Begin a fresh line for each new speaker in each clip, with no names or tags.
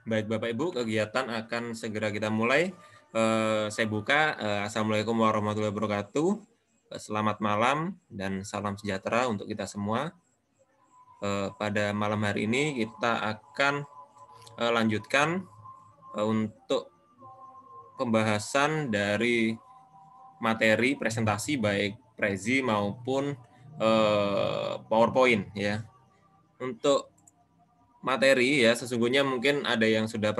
Baik Bapak Ibu, kegiatan akan segera kita mulai. Saya buka. Assalamualaikum warahmatullahi wabarakatuh. Selamat malam dan salam sejahtera untuk kita semua. Pada malam hari ini kita akan lanjutkan untuk pembahasan dari materi presentasi baik Prezi maupun PowerPoint ya. Untuk materi ya, sesungguhnya mungkin ada yang sudah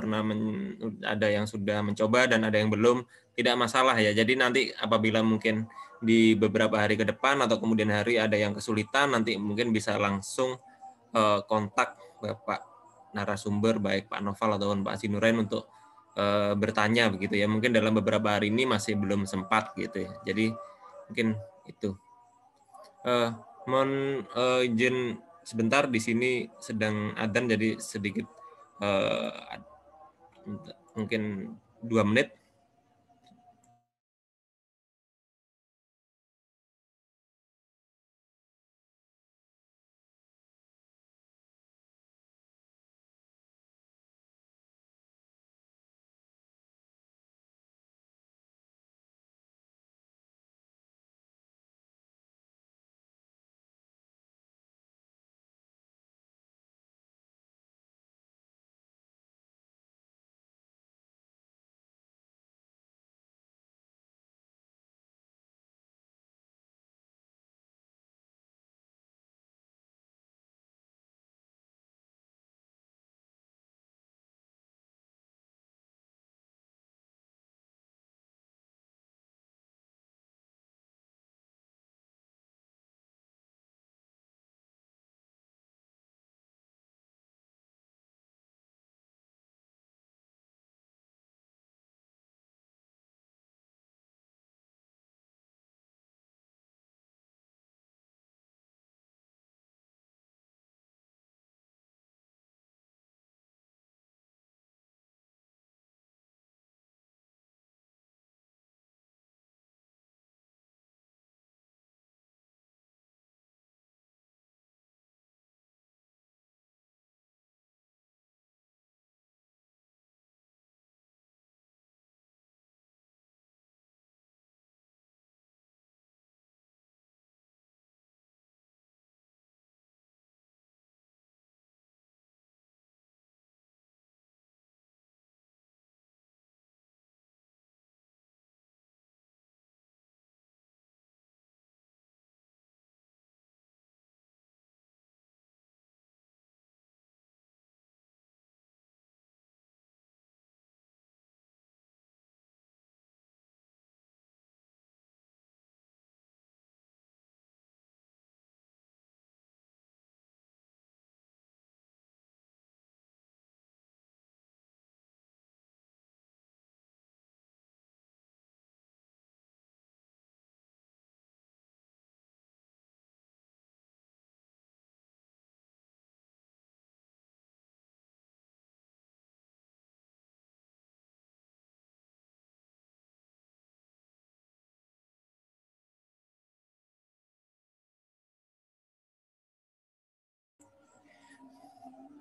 mencoba dan ada yang belum, tidak masalah ya. Jadi nanti apabila mungkin di beberapa hari ke depan atau kemudian hari ada yang kesulitan, nanti mungkin bisa langsung kontak Bapak narasumber baik Pak Noval ataupun Pak Sinurain untuk bertanya begitu ya. Mungkin dalam beberapa hari ini masih belum sempat gitu ya. Jadi mungkin itu. Mohon izin sebentar, di sini sedang adzan jadi sedikit mungkin 2 menit.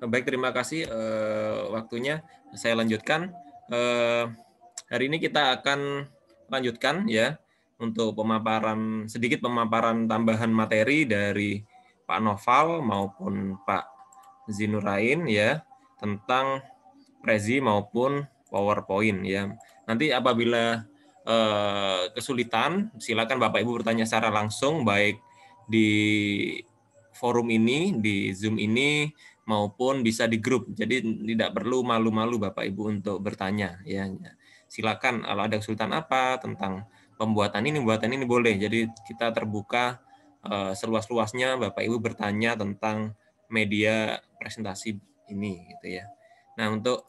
Baik, terima kasih waktunya. Saya lanjutkan. Hari ini kita akan lanjutkan ya untuk sedikit pemaparan tambahan materi dari Pak Noval maupun Pak Zinurain ya tentang Prezi maupun PowerPoint ya. Nanti apabila kesulitan, silakan Bapak Ibu bertanya secara langsung baik di forum ini, di Zoom ini maupun bisa di grup. Jadi tidak perlu malu-malu Bapak Ibu untuk bertanya ya. Silakan kalau ada kesulitan apa tentang pembuatan ini boleh. Jadi kita terbuka seluas-luasnya Bapak Ibu bertanya tentang media presentasi ini gitu ya. Nah, untuk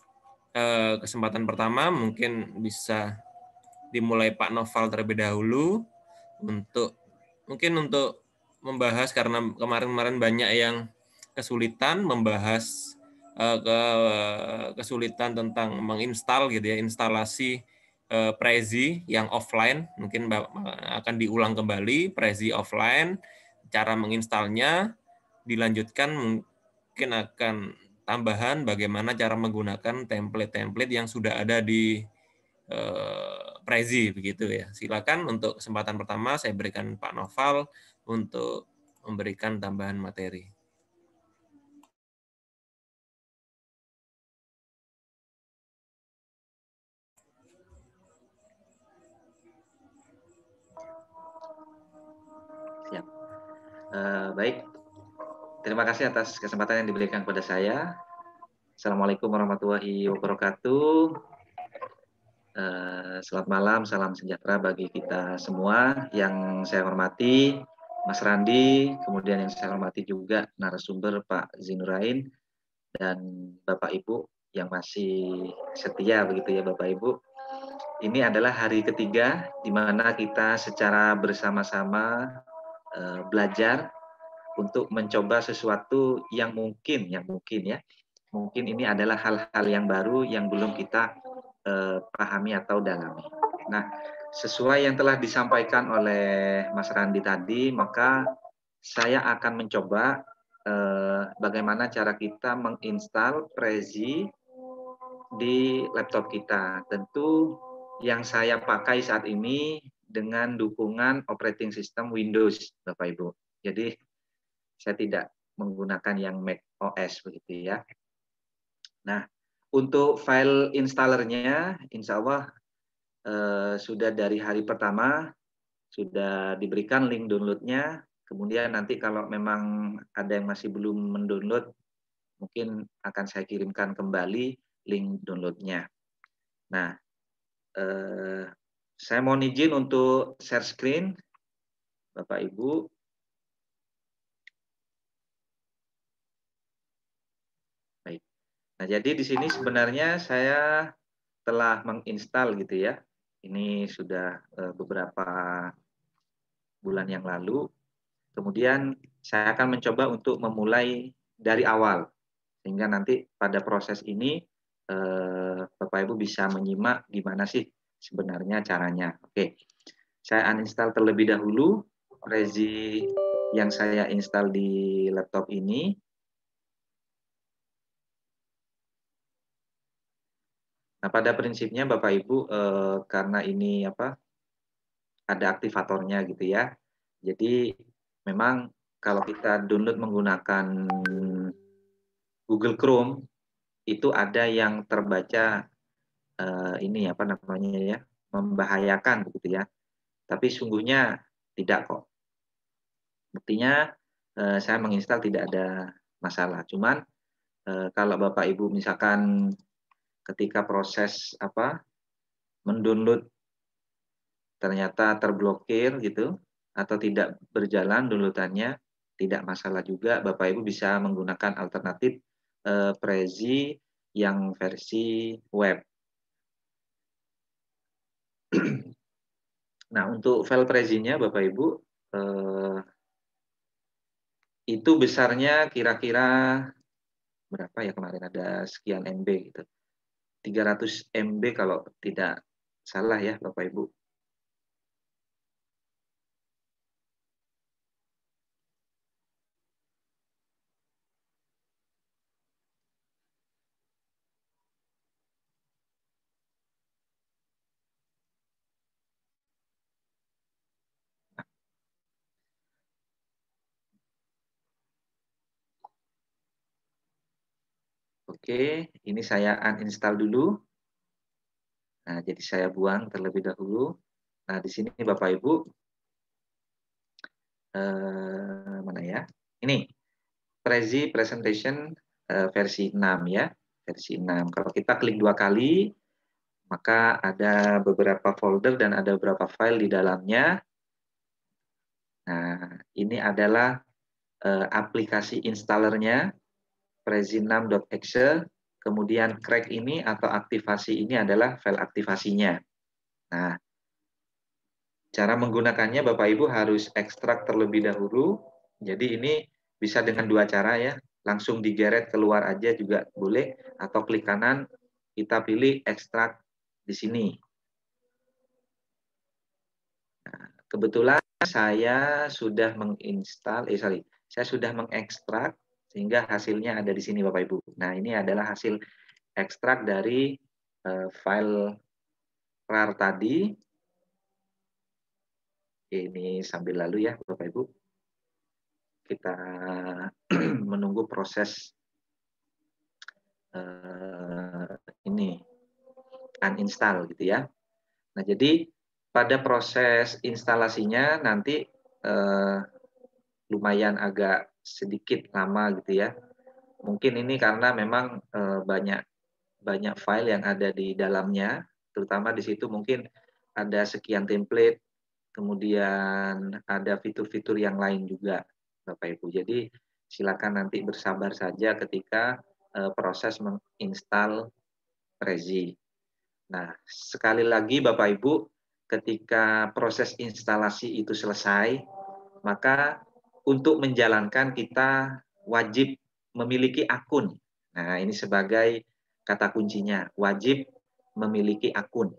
kesempatan pertama mungkin bisa dimulai Pak Noval terlebih dahulu untuk membahas, karena kemarin-kemarin banyak yang kesulitan membahas kesulitan tentang menginstal gitu ya, instalasi Prezi yang offline. Mungkin akan diulang kembali Prezi offline, cara menginstalnya, dilanjutkan mungkin akan tambahan bagaimana cara menggunakan template-template yang sudah ada di Prezi begitu ya. Silakan untuk kesempatan pertama saya berikan Pak Noval untuk memberikan tambahan materi.
Siap. Baik. Terima kasih atas kesempatan yang diberikan kepada saya. Assalamualaikum warahmatullahi wabarakatuh. Selamat malam, salam sejahtera bagi kita semua. Yang saya hormati Mas Randi, kemudian yang saya hormati juga narasumber Pak Zinurain, dan Bapak Ibu yang masih setia begitu ya Bapak Ibu. Ini adalah hari ketiga di mana kita secara bersama-sama belajar untuk mencoba sesuatu yang mungkin ya, mungkin ini adalah hal-hal yang baru yang belum kita pahami atau dalami. Nah, sesuai yang telah disampaikan oleh Mas Randi tadi, maka saya akan mencoba bagaimana cara kita menginstal Prezi di laptop kita. Tentu yang saya pakai saat ini dengan dukungan operating system Windows, Bapak Ibu. Jadi saya tidak menggunakan yang Mac OS begitu ya. Nah, untuk file installernya, insya Allah sudah dari hari pertama sudah diberikan link downloadnya. Kemudian nanti kalau memang ada yang masih belum mendownload, mungkin akan saya kirimkan kembali link downloadnya. Nah, saya mohon izin untuk share screen, Bapak Ibu. Baik. Nah, jadi di sini sebenarnya saya telah menginstal gitu ya. Ini sudah beberapa bulan yang lalu. Kemudian saya akan mencoba untuk memulai dari awal. Sehingga nanti pada proses ini Bapak Ibu bisa menyimak gimana sih sebenarnya caranya. Oke, saya uninstall terlebih dahulu Prezi yang saya install di laptop ini. Nah, pada prinsipnya Bapak Ibu karena ini ada aktivatornya gitu ya. Jadi memang kalau kita download menggunakan Google Chrome itu ada yang terbaca ini apa namanya ya, membahayakan begitu ya. Tapi sungguhnya tidak kok. Buktinya saya menginstal tidak ada masalah. Cuman kalau Bapak Ibu misalkan ketika proses mendownload ternyata terblokir gitu atau tidak berjalan downloadannya, tidak masalah juga. Bapak Ibu bisa menggunakan alternatif Prezi yang versi web. Nah, untuk file Prezi-nya Bapak Ibu itu besarnya kira-kira berapa ya, kemarin ada sekian MB gitu. 300 MB kalau tidak salah ya Bapak Ibu. Oke, ini saya uninstall dulu. Nah, jadi saya buang terlebih dahulu. Nah, di sini Bapak Ibu, mana ya? Ini, Prezi Presentation versi 6 ya, versi 6. Kalau kita klik 2 kali, maka ada beberapa folder dan ada beberapa file di dalamnya. Nah, ini adalah aplikasi installernya, Prezi 6.exe. Kemudian crack ini atau aktivasi ini adalah file aktivasinya. Nah, cara menggunakannya Bapak Ibu harus ekstrak terlebih dahulu. Jadi ini bisa dengan dua cara ya. Langsung digeret keluar aja juga boleh. Atau klik kanan, kita pilih ekstrak di sini. Nah, kebetulan saya sudah menginstal, saya sudah mengekstrak. Sehingga hasilnya ada di sini Bapak Ibu. Nah, ini adalah hasil ekstrak dari file RAR tadi. Ini sambil lalu ya Bapak Ibu. Kita menunggu proses ini uninstall gitu ya. Nah, jadi pada proses instalasinya nanti lumayan agak sedikit lama gitu ya. Mungkin ini karena memang banyak file yang ada di dalamnya, terutama di situ mungkin ada sekian template, kemudian ada fitur-fitur yang lain juga, Bapak Ibu. Jadi silakan nanti bersabar saja ketika proses menginstal Prezi. Nah, sekali lagi Bapak Ibu, ketika proses instalasi itu selesai, maka untuk menjalankan kita wajib memiliki akun. Nah, ini sebagai kata kuncinya, wajib memiliki akun.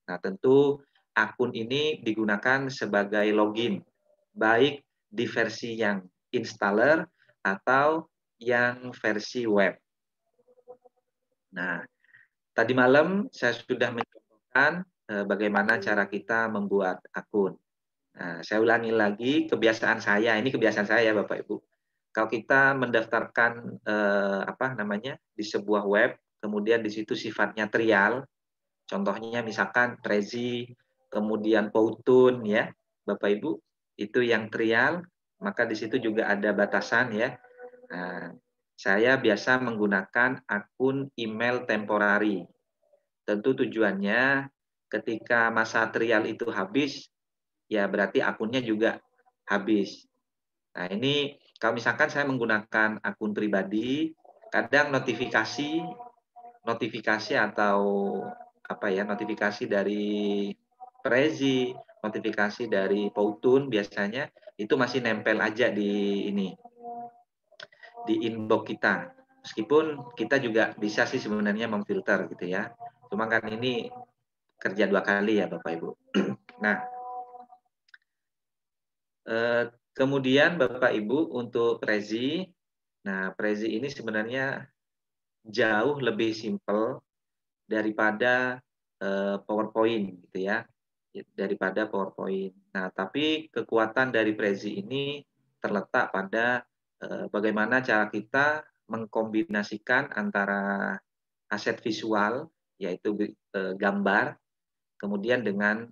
Nah, tentu akun ini digunakan sebagai login, baik di versi yang installer atau yang versi web. Nah, tadi malam saya sudah mencontohkan bagaimana cara kita membuat akun. Nah, saya ulangi lagi kebiasaan saya, ini kebiasaan saya Bapak Ibu. Kalau kita mendaftarkan di sebuah web, kemudian di situ sifatnya trial, contohnya misalkan Prezi, kemudian Powtoon ya, Bapak Ibu, itu yang trial, maka di situ juga ada batasan ya. Nah, saya biasa menggunakan akun email temporary. Tentu tujuannya ketika masa trial itu habis, ya berarti akunnya juga habis. Nah, ini kalau misalkan saya menggunakan akun pribadi, kadang notifikasi atau notifikasi dari Prezi, notifikasi dari Powtoon biasanya itu masih nempel aja di inbox kita. Meskipun kita juga bisa sih sebenarnya memfilter gitu ya. Cuma kan ini kerja 2 kali ya Bapak Ibu. Nah, kemudian Bapak Ibu untuk Prezi, nah Prezi ini sebenarnya jauh lebih simpel daripada PowerPoint gitu ya, daripada PowerPoint. Nah, tapi kekuatan dari Prezi ini terletak pada bagaimana cara kita mengkombinasikan antara aset visual, yaitu gambar, kemudian dengan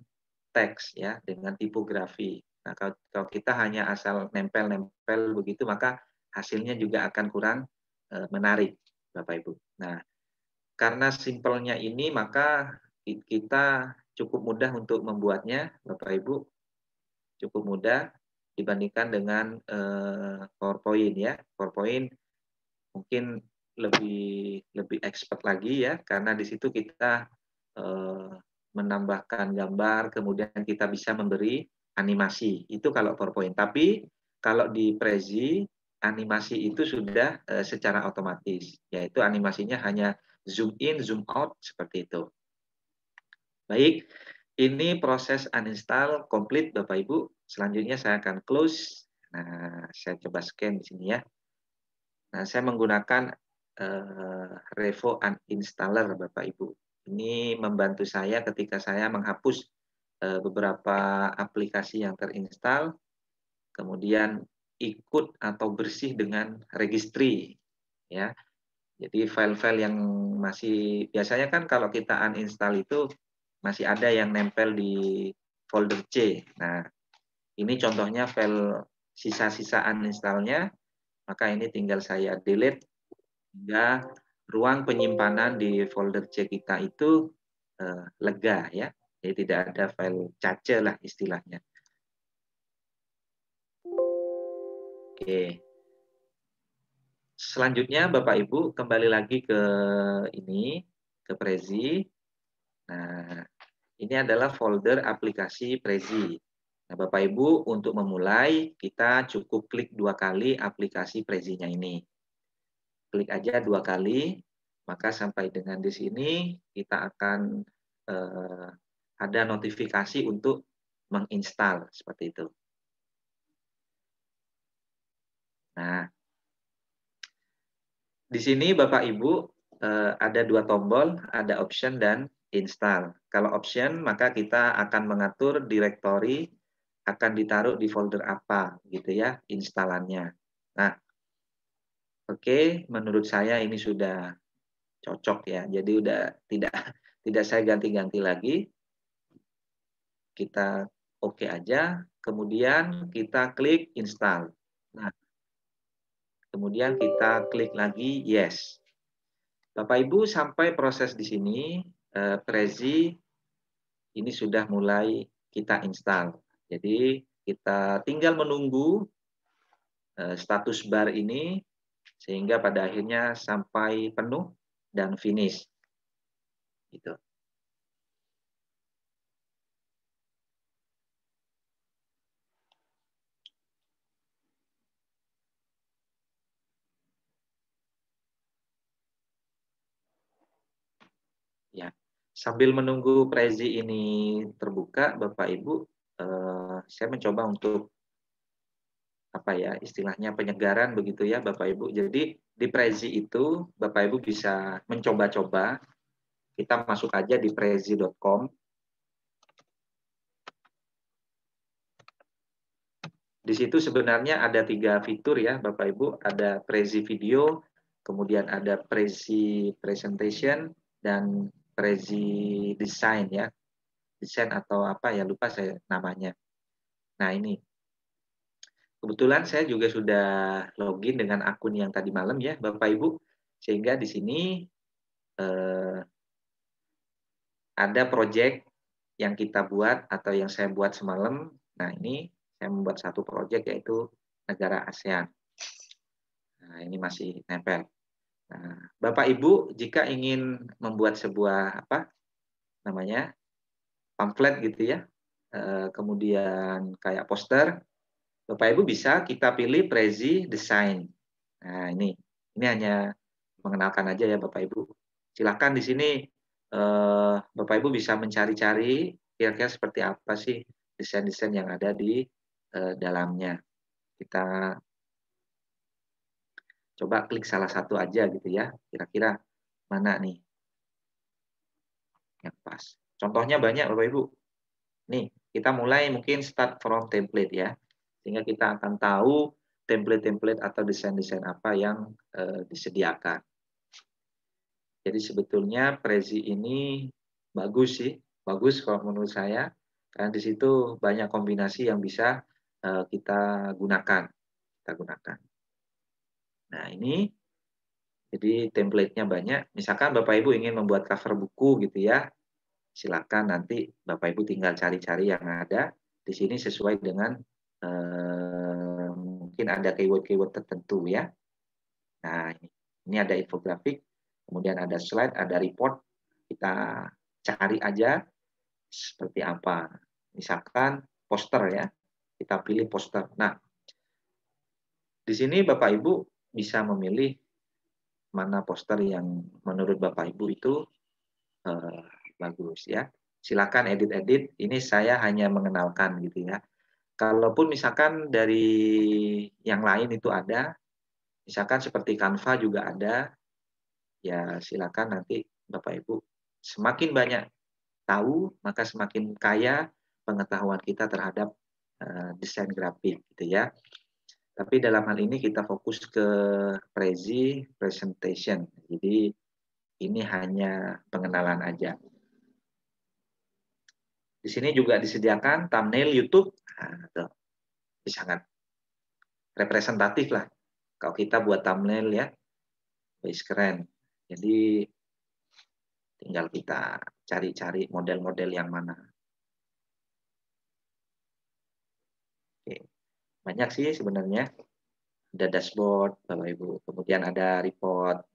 teks ya, dengan tipografi. Nah, kalau kita hanya asal nempel-nempel begitu, maka hasilnya juga akan kurang menarik, Bapak Ibu. Nah, karena simpelnya ini, maka kita cukup mudah untuk membuatnya, Bapak Ibu, cukup mudah dibandingkan dengan PowerPoint ya. PowerPoint mungkin lebih expert lagi ya, karena di situ kita menambahkan gambar, kemudian kita bisa memberi animasi. Itu kalau PowerPoint. Tapi kalau di Prezi, animasi itu sudah secara otomatis, yaitu animasinya hanya zoom in, zoom out, seperti itu. Baik, ini proses uninstall komplit Bapak Ibu. Selanjutnya saya akan close. Nah, saya coba scan di sini ya. Nah, saya menggunakan Revo Uninstaller Bapak Ibu. Ini membantu saya ketika saya menghapus beberapa aplikasi yang terinstall, kemudian ikut atau bersih dengan registry ya. Jadi file-file yang masih biasanya kan kalau kita uninstall itu masih ada yang nempel di folder C. Nah, ini contohnya file sisa-sisa uninstallnya, maka ini tinggal saya delete hingga ruang penyimpanan di folder C kita itu lega ya. Jadi tidak ada file cache lah istilahnya. Oke. Selanjutnya Bapak Ibu kembali lagi ke ke Prezi. Nah, ini adalah folder aplikasi Prezi. Nah, Bapak Ibu untuk memulai kita cukup klik 2 kali aplikasi Prezinya ini. Klik aja 2 kali, maka sampai dengan di sini kita akan ada notifikasi untuk menginstal seperti itu. Nah, sini Bapak Ibu ada dua tombol, ada option dan install. Kalau option maka kita akan mengatur direktori akan ditaruh di folder apa gitu ya instalannya. Nah, oke, menurut saya ini sudah cocok ya. Jadi udah tidak saya ganti-ganti lagi. Kita oke aja, kemudian kita klik install. Nah, kemudian kita klik lagi yes. Bapak Ibu sampai proses di sini Prezi ini sudah mulai kita install. Jadi kita tinggal menunggu status bar ini sehingga pada akhirnya sampai penuh dan finish. Gitu. Ya, sambil menunggu Prezi ini terbuka, Bapak Ibu, saya mencoba untuk apa ya istilahnya penyegaran begitu ya Bapak Ibu. Jadi di Prezi itu Bapak Ibu bisa mencoba-coba. Kita masuk aja di prezi.com. Di situ sebenarnya ada 3 fitur ya Bapak Ibu. Ada Prezi Video, kemudian ada Prezi Presentation, dan Prezi Design ya. Desain atau apa ya lupa saya namanya. Nah ini kebetulan saya juga sudah login dengan akun yang tadi malam ya Bapak Ibu, sehingga di sini ada project yang kita buat atau yang saya buat semalam. Nah ini saya membuat satu project yaitu negara ASEAN. Nah ini masih nempel. Nah, Bapak Ibu jika ingin membuat sebuah apa namanya pamflet gitu ya, kemudian kayak poster, Bapak Ibu bisa kita pilih Prezi Design. Nah, ini hanya mengenalkan aja ya Bapak Ibu. Silakan di sini Bapak Ibu bisa mencari-cari kira-kira seperti apa sih desain-desain yang ada di dalamnya. Kita coba klik salah satu aja gitu ya. Kira-kira mana nih yang pas. Contohnya banyak Bapak Ibu. Nih, kita mulai mungkin start from template ya. Sehingga kita akan tahu template-template atau desain-desain apa yang disediakan. Jadi sebetulnya Prezi ini bagus sih, bagus kalau menurut saya. Karena di situ banyak kombinasi yang bisa kita gunakan. Nah ini, jadi template-nya banyak. Misalkan Bapak Ibu ingin membuat cover buku gitu ya, silakan nanti Bapak Ibu tinggal cari-cari yang ada di sini sesuai dengan mungkin ada keyword-keyword tertentu ya. Nah, ini ada infografik, kemudian ada slide, ada report. Kita cari aja seperti apa. Misalkan poster ya, kita pilih poster. Nah, di sini Bapak Ibu bisa memilih mana poster yang menurut Bapak Ibu itu bagus ya. Silakan edit-edit. Ini saya hanya mengenalkan gitu ya. Kalaupun misalkan dari yang lain itu ada, misalkan seperti Canva juga ada, ya silakan nanti Bapak Ibu semakin banyak tahu, maka semakin kaya pengetahuan kita terhadap desain grafik gitu ya. Tapi dalam hal ini kita fokus ke Prezi Presentation. Jadi ini hanya pengenalan aja. Di sini juga disediakan thumbnail YouTube. Nah, tuh. Ini sangat representatif lah. Kalau kita buat thumbnail ya, wis keren. Jadi tinggal kita cari-cari model-model yang mana. Oke. Banyak sih sebenarnya. Ada dashboard, Bapak Ibu. Kemudian ada report.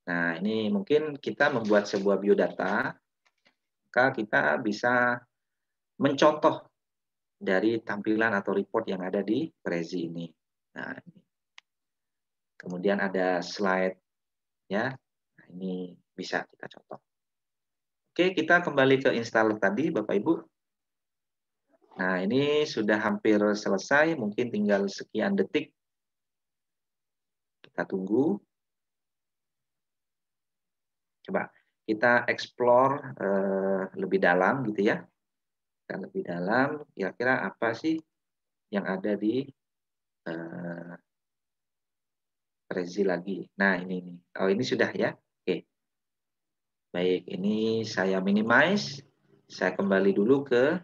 Nah, ini mungkin kita membuat sebuah biodata, maka kita bisa mencontoh dari tampilan atau report yang ada di Prezi ini. Nah, kemudian ada slide ya. Nah, ini bisa kita contoh. Oke, kita kembali ke installer tadi Bapak Ibu. Nah, ini sudah hampir selesai, mungkin tinggal sekian detik. Kita tunggu. Coba kita explore lebih dalam gitu ya. Kita lebih dalam, kira-kira apa sih yang ada di Prezi lagi. Nah, ini. Oh, ini sudah ya. Oke. Baik, ini saya minimize. Saya kembali dulu ke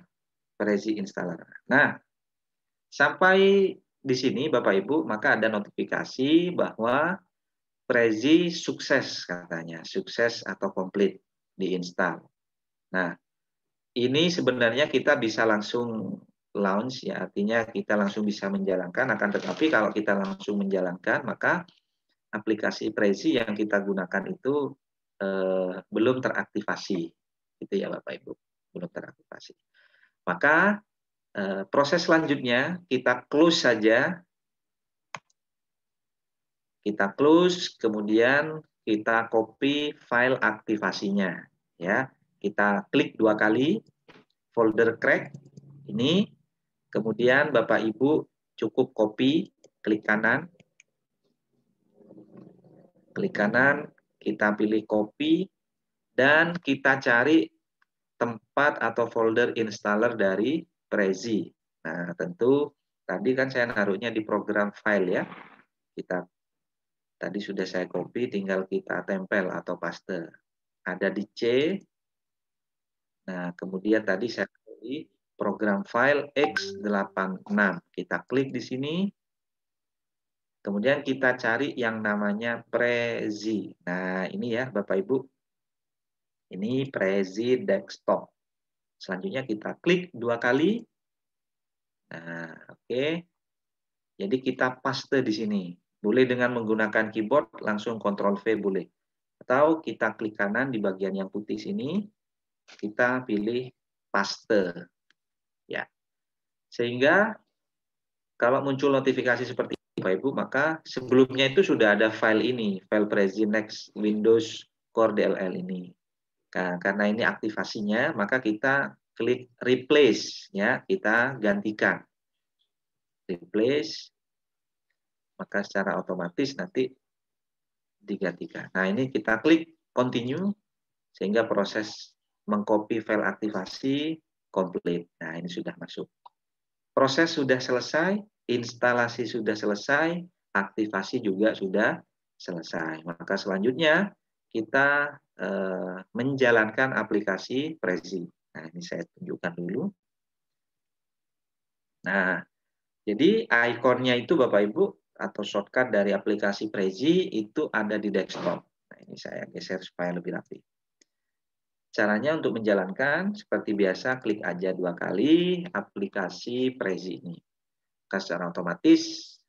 Prezi installer. Nah, sampai di sini Bapak Ibu, maka ada notifikasi bahwa Prezi sukses katanya, sukses atau komplit diinstal. Nah, ini sebenarnya kita bisa langsung launch ya, artinya kita langsung bisa menjalankan, akan tetapi kalau kita langsung menjalankan, maka aplikasi Prezi yang kita gunakan itu belum teraktivasi, gitu ya Bapak Ibu, belum teraktivasi. Maka proses selanjutnya kita close saja, kita close, kemudian kita copy file aktivasinya, ya. Kita klik 2 kali folder crack ini, kemudian Bapak Ibu cukup copy, klik kanan, kita pilih copy, dan kita cari tempat atau folder installer dari Prezi. Nah, tentu tadi kan saya naruhnya di program file ya. Tadi sudah saya copy, tinggal kita tempel atau paste. Ada di C. Nah, kemudian tadi saya pilih program file x86. Kita klik di sini. Kemudian kita cari yang namanya Prezi. Nah, ini ya Bapak Ibu. Ini Prezi desktop. Selanjutnya kita klik 2 kali. Nah, oke. Jadi kita paste di sini. Boleh dengan menggunakan keyboard, langsung Ctrl V boleh. Atau kita klik kanan di bagian yang putih sini, kita pilih paste. Ya. Sehingga kalau muncul notifikasi seperti ini, Bapak Ibu, maka sebelumnya itu sudah ada file ini, file Prezi Next Windows Core DLL ini. Nah, karena ini aktivasinya, maka kita klik replace, ya, kita gantikan. Replace, maka secara otomatis nanti digantikan. Nah, ini kita klik continue, sehingga proses mengcopy file aktivasi komplit. Nah, ini sudah masuk. Proses sudah selesai, instalasi sudah selesai, aktivasi juga sudah selesai. Maka selanjutnya kita menjalankan aplikasi Prezi. Nah, ini saya tunjukkan dulu. Nah, jadi ikonnya itu Bapak Ibu atau shortcut dari aplikasi Prezi itu ada di desktop. Nah, ini saya geser supaya lebih rapi. Caranya untuk menjalankan seperti biasa, klik aja 2 kali aplikasi Prezi ini. Maka secara otomatis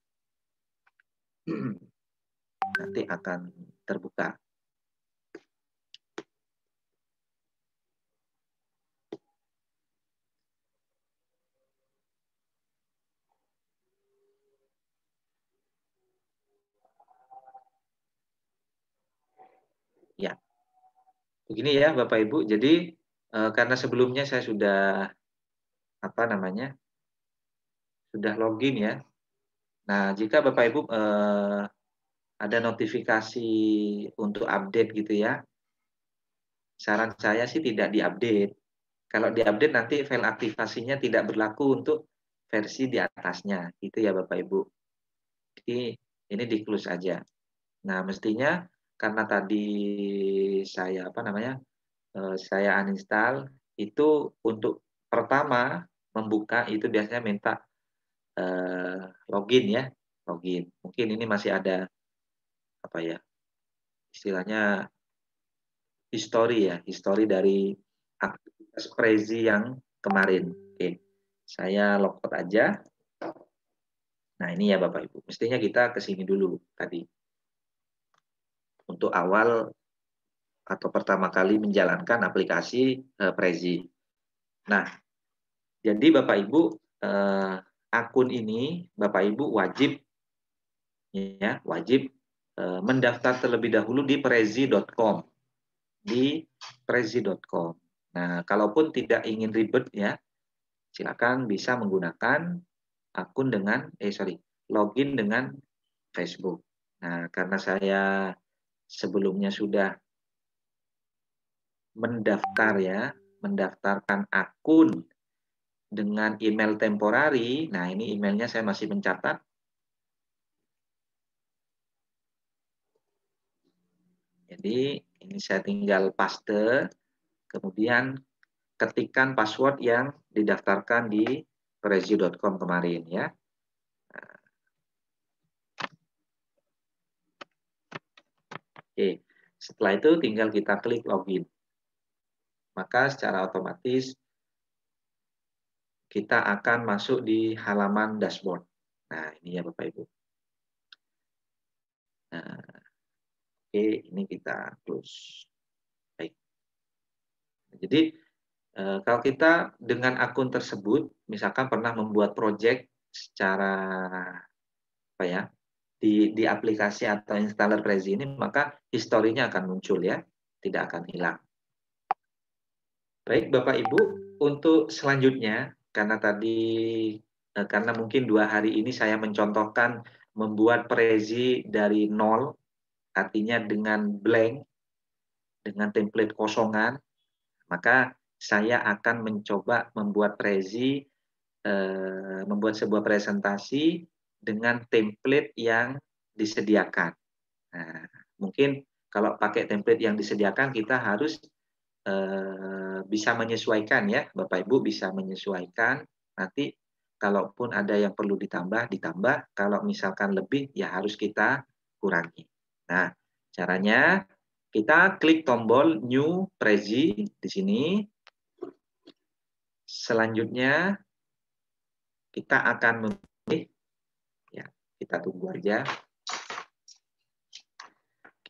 nanti akan terbuka. Ya, begini ya Bapak Ibu. Jadi karena sebelumnya saya sudah sudah login ya. Nah, jika Bapak Ibu ada notifikasi untuk update gitu ya, saran saya sih tidak diupdate. Kalau diupdate nanti file aktivasinya tidak berlaku untuk versi di atasnya, gitu ya Bapak Ibu. Jadi ini di close aja. Nah, mestinya karena tadi saya saya uninstall, itu untuk pertama membuka itu biasanya minta login ya, login. Mungkin ini masih ada istilahnya history dari aktivitas Prezi yang kemarin. Oke, saya logout aja. Nah, ini ya Bapak Ibu. Mestinya kita ke sini dulu tadi. Untuk awal atau pertama kali menjalankan aplikasi Prezi. Nah, jadi Bapak Ibu akun ini Bapak Ibu wajib mendaftar terlebih dahulu di prezi.com. Nah, kalaupun tidak ingin ribet ya, silakan bisa menggunakan akun dengan login dengan Facebook. Nah, karena saya sebelumnya sudah mendaftar ya, mendaftarkan akun dengan email temporari. Nah, ini emailnya saya masih mencatat. Jadi, ini saya tinggal paste, kemudian ketikkan password yang didaftarkan di prezi.com kemarin ya. Oke, setelah itu tinggal kita klik login. Maka secara otomatis kita akan masuk di halaman dashboard. Nah, ini ya Bapak Ibu. Nah, oke, ini kita close. Baik. Jadi kalau kita dengan akun tersebut, misalkan pernah membuat project secara apa ya di aplikasi atau installer Prezi ini, maka historinya akan muncul ya, tidak akan hilang. Baik Bapak Ibu, untuk selanjutnya karena mungkin 2 hari ini saya mencontohkan membuat Prezi dari nol, artinya dengan blank, dengan template kosongan, maka saya akan mencoba membuat Prezi, membuat sebuah presentasi dengan template yang disediakan. Nah, mungkin kalau pakai template yang disediakan kita harus bisa menyesuaikan ya, Bapak Ibu bisa menyesuaikan. Nanti kalaupun ada yang perlu ditambah, ditambah. Kalau misalkan lebih, ya harus kita kurangi. Nah, caranya kita klik tombol New Prezi di sini. Selanjutnya kita akan memilih, ya kita tunggu aja.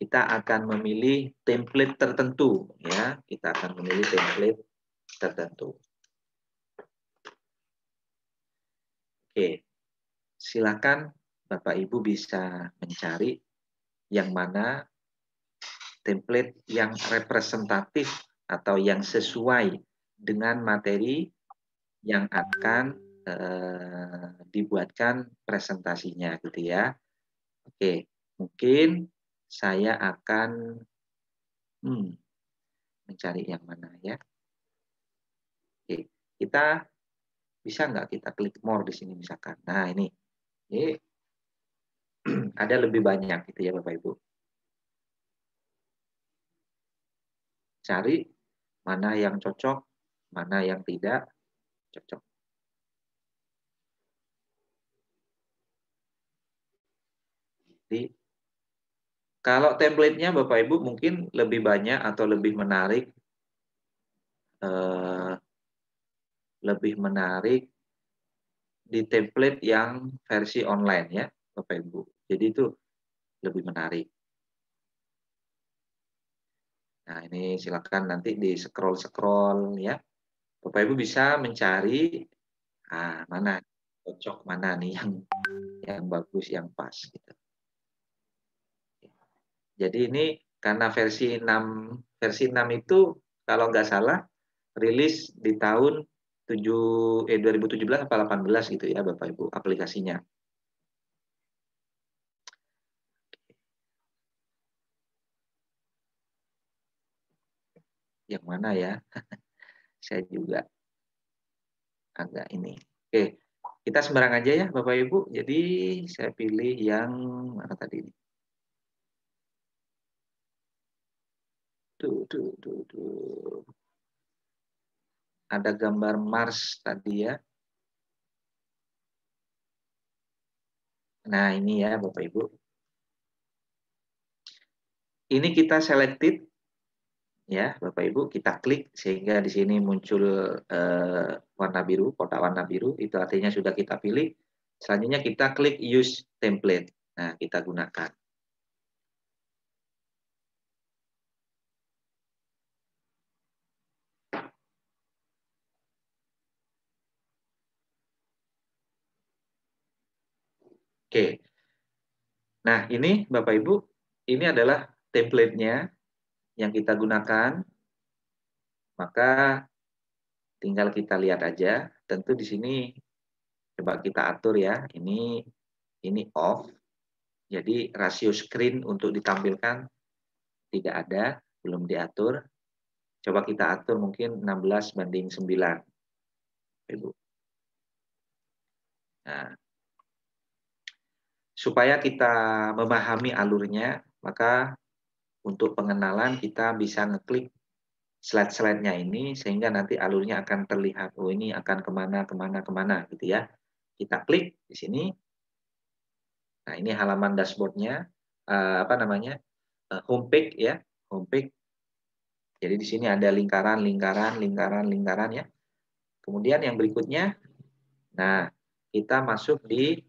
Kita akan memilih template tertentu, ya kita akan memilih template tertentu. Oke, silakan Bapak Ibu bisa mencari yang mana template yang representatif atau yang sesuai dengan materi yang akan dibuatkan presentasinya gitu ya. Oke, mungkin saya akan mencari yang mana ya. Oke, kita bisa nggak kita klik more di sini misalkan. Nah, ini ada lebih banyak gitu ya Bapak Ibu. Cari mana yang cocok, mana yang tidak cocok. Jadi, kalau template-nya Bapak Ibu mungkin lebih banyak atau lebih menarik di template yang versi online ya Bapak Ibu. Jadi itu lebih menarik. Nah, ini silakan nanti di scroll ya. Bapak Ibu bisa mencari mana cocok, mana nih yang bagus, yang pas gitu. Jadi ini karena versi 6 itu kalau nggak salah rilis di tahun 2017 atau 18 gitu ya Bapak Ibu aplikasinya. Yang mana ya? Saya juga agak ini. Oke, kita sembarang aja ya Bapak Ibu. Jadi saya pilih yang mana tadi ini? Tuh. Ada gambar Mars tadi ya. Nah, ini ya Bapak Ibu. Ini kita selected ya Bapak Ibu, kita klik sehingga di sini muncul warna biru, kotak warna biru, itu artinya sudah kita pilih. Selanjutnya kita klik use template. Nah, kita gunakan. Oke. Nah, ini Bapak Ibu, ini adalah template-nya yang kita gunakan. Maka tinggal kita lihat aja. Tentu di sini coba kita atur ya. Ini off. Jadi rasio screen untuk ditampilkan tidak ada, belum diatur. Coba kita atur mungkin 16:9. Ibu. Nah, supaya kita memahami alurnya, maka untuk pengenalan kita bisa ngeklik slide-slide-nya ini sehingga nanti alurnya akan terlihat. Oh, ini akan kemana, kemana, kemana gitu ya. Kita klik di sini. Nah, ini halaman dashboard-nya, apa namanya, homepage ya, homepage. Jadi di sini ada lingkaran, lingkaran, lingkaran, lingkaran ya. Kemudian yang berikutnya, nah kita masuk di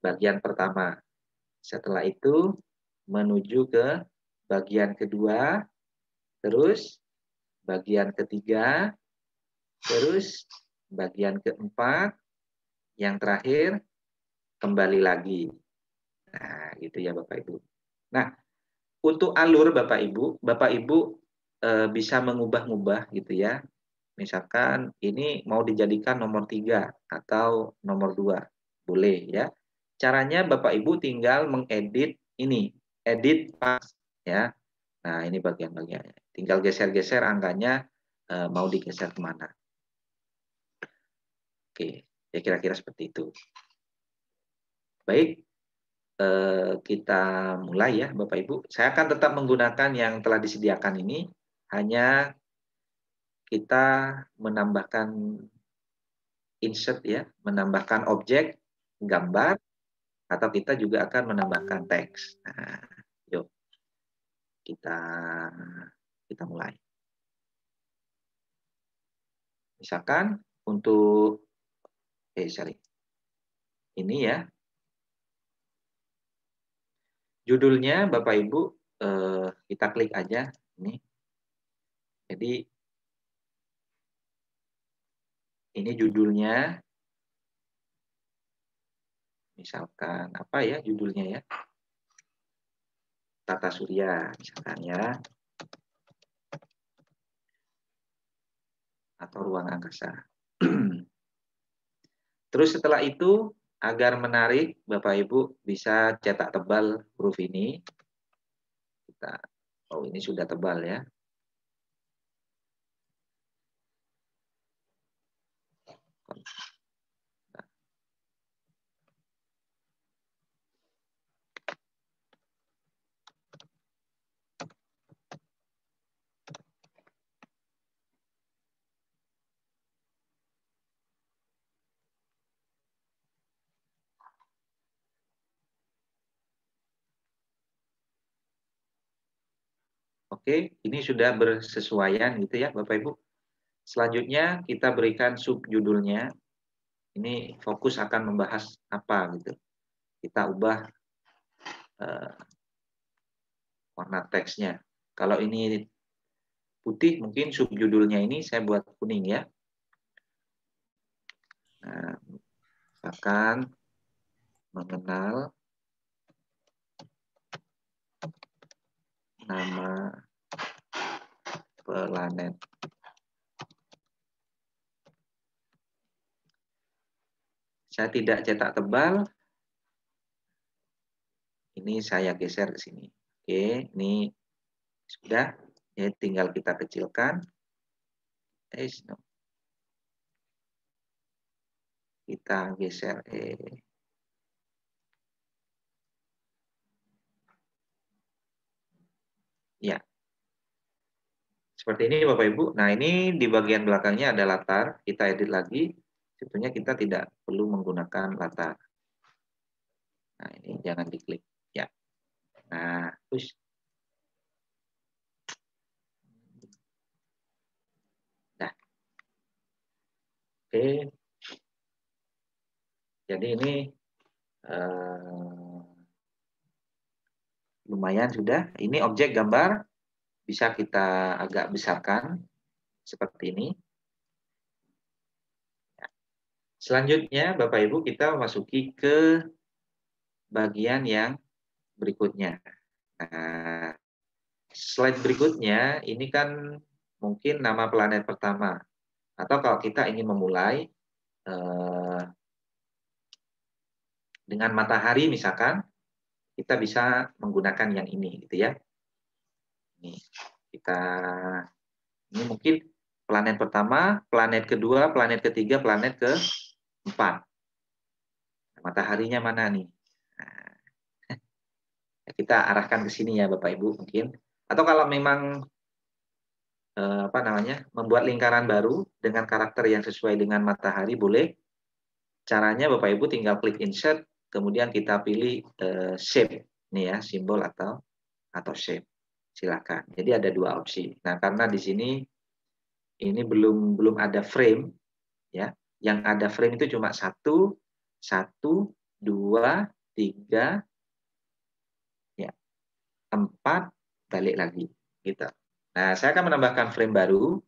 bagian pertama. Setelah itu menuju ke bagian kedua, terus bagian ketiga, terus bagian keempat, yang terakhir kembali lagi. Nah, gitu ya Bapak Ibu. Nah, untuk alur Bapak Ibu bisa mengubah-ubah gitu ya. Misalkan ini mau dijadikan nomor 3 atau nomor 2. Boleh ya. Caranya Bapak Ibu tinggal mengedit ini, edit pas ya. Nah, ini bagian-bagiannya. Tinggal geser-geser angkanya mau digeser kemana. Oke, ya kira-kira seperti itu. Baik, kita mulai ya Bapak Ibu. Saya akan tetap menggunakan yang telah disediakan ini, hanya kita menambahkan insert ya, menambahkan objek, gambar, atau kita juga akan menambahkan teks. Nah, yuk kita mulai. Misalkan untuk ini ya, judulnya Bapak Ibu kita klik aja ini. Jadi ini judulnya, misalkan apa ya judulnya ya, Tata Surya misalkan ya, atau ruang angkasa. Terus setelah itu agar menarik Bapak Ibu bisa cetak tebal huruf ini. Oh, ini sudah tebal ya. Oke, ini sudah bersesuaian gitu ya Bapak Ibu. Selanjutnya kita berikan subjudulnya. Ini fokus akan membahas apa gitu. Kita ubah warna teksnya. Kalau ini putih, mungkin subjudulnya ini saya buat kuning ya. Nah, akan mengenal nama planet. Saya tidak cetak tebal. Ini saya geser ke sini. Oke, ini sudah. Ya, tinggal kita kecilkan. Kita geser. Ya. Seperti ini Bapak Ibu. Nah, ini di bagian belakangnya ada latar. Kita edit lagi. Sebetulnya kita tidak perlu menggunakan latar. Nah, ini jangan diklik. Ya. Nah, push. Nah. Oke. Jadi ini lumayan sudah. Ini objek gambar. Bisa kita agak besarkan. Seperti ini. Selanjutnya, Bapak Ibu, kita masuki ke bagian yang berikutnya. Nah, slide berikutnya, ini kan mungkin nama planet pertama. Atau kalau kita ingin memulai dengan matahari misalkan, kita bisa menggunakan yang ini, gitu ya. Ini kita Ini mungkin planet pertama, planet kedua, planet ketiga, planet keempat. Mataharinya mana nih? Nah, kita arahkan ke sini ya Bapak Ibu mungkin. Atau kalau memang membuat lingkaran baru dengan karakter yang sesuai dengan matahari boleh. Caranya Bapak Ibu tinggal klik insert, kemudian kita pilih shape, nih ya simbol atau shape. Silakan. Jadi ada dua opsi. Nah karena di sini ini belum ada frame, ya. Yang ada frame itu cuma 1, 2, 3, ya, 4, balik lagi, gitu. Nah saya akan menambahkan frame baru,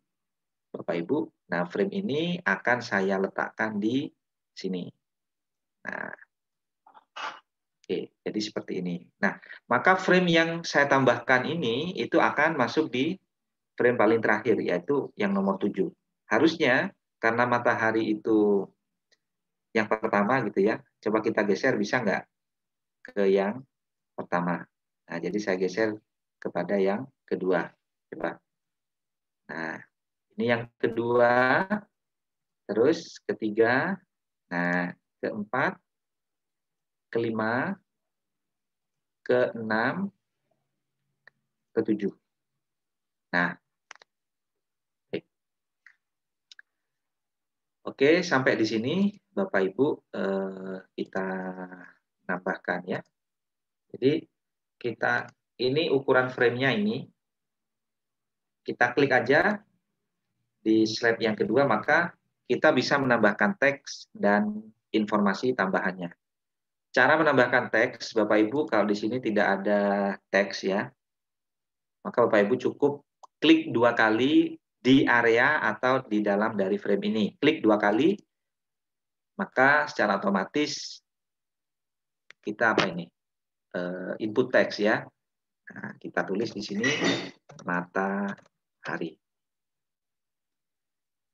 Bapak Ibu. Nah frame ini akan saya letakkan di sini. Nah, oke, jadi seperti ini. Nah, maka frame yang saya tambahkan ini itu akan masuk di frame paling terakhir, yaitu yang nomor 7. Harusnya, karena matahari itu yang pertama gitu ya, coba kita geser, bisa nggak ke yang pertama? Nah, jadi saya geser kepada yang kedua. Coba. Nah, ini yang kedua, terus ketiga, nah, keempat, kelima, keenam, ketujuh. Nah, oke, sampai di sini Bapak Ibu kita nambahkan ya. Jadi kita ini ukuran frame-nya ini, kita klik aja di slide yang kedua, maka kita bisa menambahkan teks dan informasi tambahannya. Cara menambahkan teks, Bapak Ibu, kalau di sini tidak ada teks ya, maka Bapak Ibu cukup klik 2 kali di area atau di dalam dari frame ini. Klik 2 kali, maka secara otomatis kita input teks ya. Nah, kita tulis di sini matahari.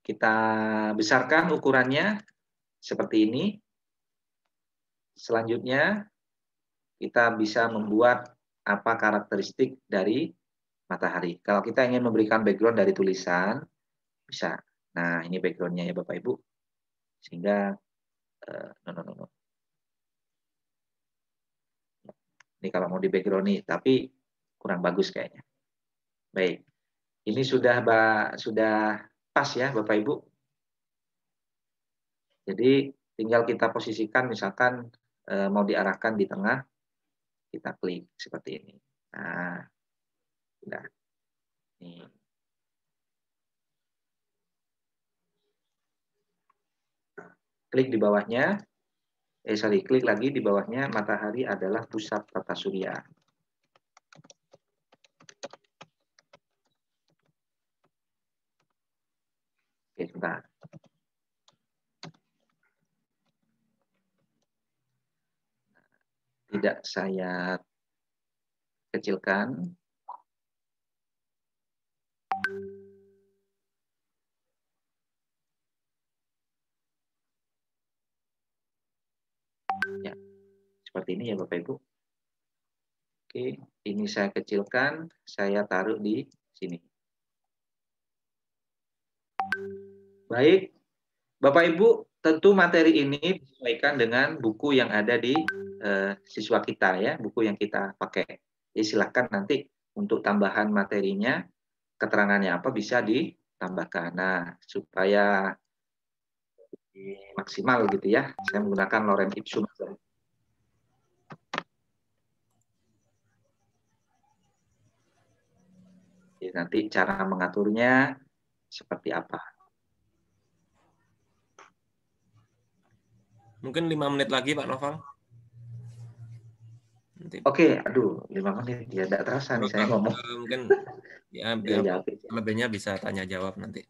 Kita besarkan ukurannya seperti ini. Selanjutnya kita bisa membuat apa karakteristik dari matahari. Kalau kita ingin memberikan background dari tulisan, bisa. Nah, ini backgroundnya ya Bapak Ibu. Sehingga ini kalau mau di background nih, tapi kurang bagus kayaknya. Baik, ini sudah pas ya Bapak Ibu. Jadi tinggal kita posisikan, misalkan mau diarahkan di tengah, kita klik seperti ini. Nah, sudah. Nih. Klik di bawahnya, klik lagi di bawahnya, matahari adalah pusat tata surya. Oke, sebentar. Tidak saya kecilkan. Ya, seperti ini ya Bapak Ibu. Oke, ini saya kecilkan, saya taruh di sini. Baik, Bapak Ibu, tentu materi ini disesuaikan dengan buku yang ada di siswa kita ya, buku yang kita pakai. Jadi silakan nanti untuk tambahan materinya, keterangannya apa bisa ditambahkan. Nah, supaya maksimal gitu ya, saya menggunakan Lorem Ipsum. Jadi nanti cara mengaturnya seperti apa.
Mungkin 5 menit lagi Pak Noval.
Oke, aduh, 5 menit ya, tidak terasa nih saya ngomong.
Mungkin ya, lebihnya bisa tanya jawab nanti.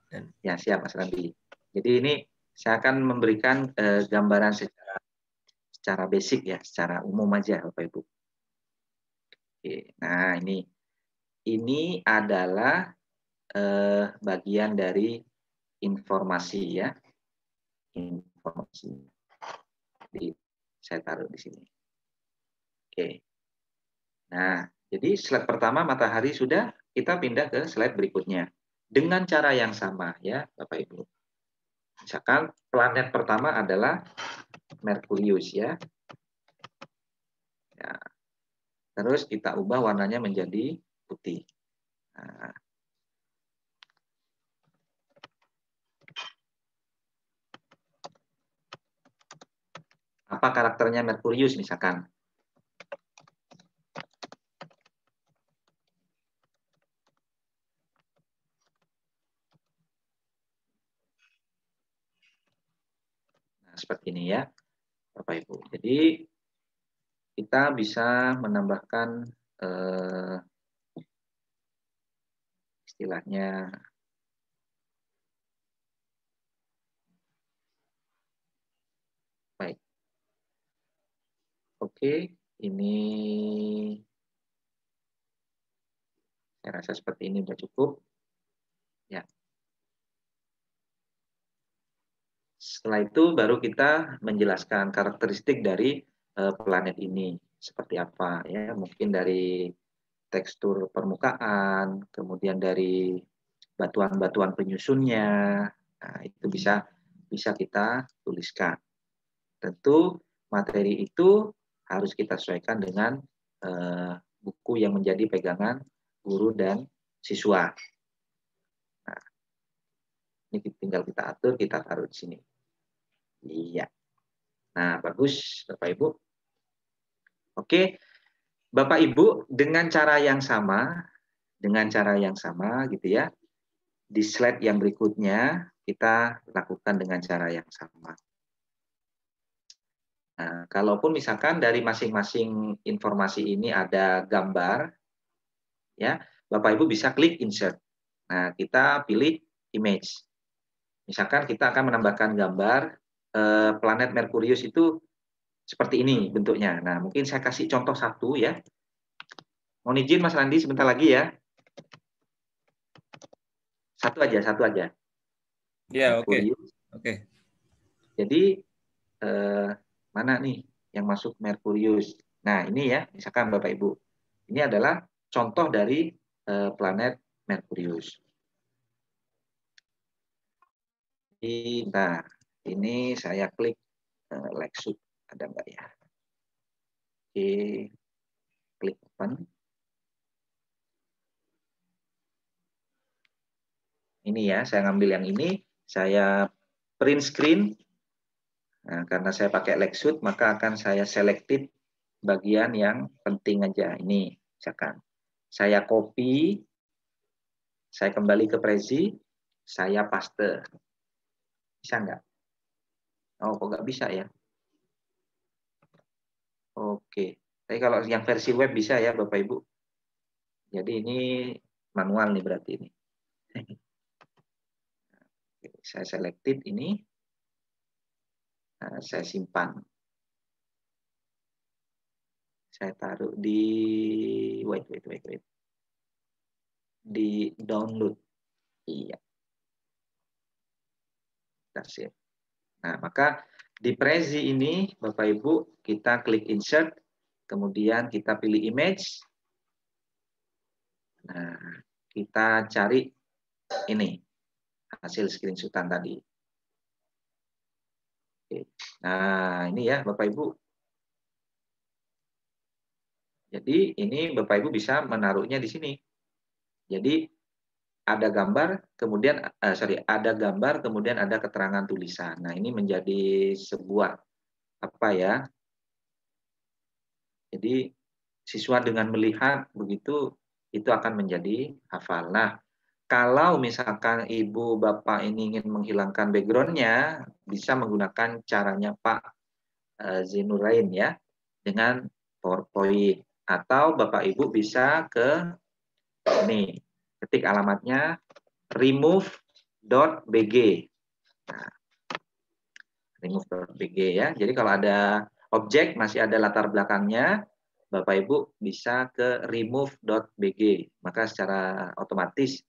Dan
ya siap Mas Randi. Jadi ini saya akan memberikan gambaran secara basic ya, secara umum aja Bapak Ibu. Oke, nah ini adalah bagian dari informasi ya, informasi. Jadi saya taruh di sini. Oke. Nah, jadi slide pertama matahari sudah, kita pindah ke slide berikutnya. dengan cara yang sama ya Bapak Ibu. Misalkan planet pertama adalah Merkurius ya. Ya. Terus kita ubah warnanya menjadi putih. Nah, apa karakternya Merkurius misalkan? Nah, seperti ini ya Bapak Ibu. Jadi kita bisa menambahkan istilahnya baik. Oke, ini saya rasa seperti ini sudah cukup. Ya. Setelah itu baru kita menjelaskan karakteristik dari planet ini seperti apa ya, mungkin dari tekstur permukaan, kemudian dari batuan-batuan penyusunnya. Nah, itu bisa kita tuliskan. Tentu materi itu harus kita sesuaikan dengan buku yang menjadi pegangan guru dan siswa. Nah, ini tinggal kita atur, kita taruh di sini. Iya. Nah, bagus Bapak Ibu. Oke, Bapak Ibu dengan cara yang sama gitu ya. Di slide yang berikutnya kita lakukan dengan cara yang sama. Nah, kalaupun misalkan dari masing-masing informasi ini ada gambar, ya, Bapak Ibu bisa klik insert. Nah, kita pilih image. Misalkan kita akan menambahkan gambar planet Merkurius itu seperti ini bentuknya. Nah, mungkin saya kasih contoh satu ya. Mohon izin Mas Randi sebentar lagi ya. Satu aja.
Ya, oke.
Merkurius.
Oke.
Jadi mana nih yang masuk Merkurius? Nah, ini ya, misalkan Bapak Ibu. Ini adalah contoh dari planet Merkurius. Nah, ini saya klik Lexus. Ada nggak ya? Oke, klik open. Ini ya, saya ngambil yang ini. Saya print screen. Nah, karena saya pakai Lexus, maka akan saya selected bagian yang penting aja. Ini, misalkan. Saya copy, saya kembali ke Prezi, saya paste. Bisa nggak? Oh, kok nggak bisa ya? Oke. Tapi kalau yang versi web bisa ya, Bapak Ibu. Jadi ini manual nih berarti ini. Saya selected ini. Nah, saya simpan. Saya taruh di wait. Di download. Iya. That's it. Nah, maka di Prezi ini Bapak Ibu kita klik insert, kemudian kita pilih image. Nah, kita cari ini hasil screenshotan tadi. Oke. Nah, ini ya Bapak Ibu. Jadi ini Bapak Ibu bisa menaruhnya di sini. Jadi ada gambar, kemudian ada gambar, kemudian ada keterangan tulisan. Nah, ini menjadi sebuah apa ya? Jadi siswa dengan melihat begitu itu akan menjadi hafal. Nah, kalau misalkan ibu bapak ini ingin menghilangkan backgroundnya, bisa menggunakan caranya Pak Zinurain ya, dengan PowerPoint. Atau bapak ibu bisa ke ini, ketik alamatnya remove.bg. Nah, remove.bg ya. Jadi kalau ada objek masih ada latar belakangnya, Bapak Ibu bisa ke remove.bg. Maka secara otomatis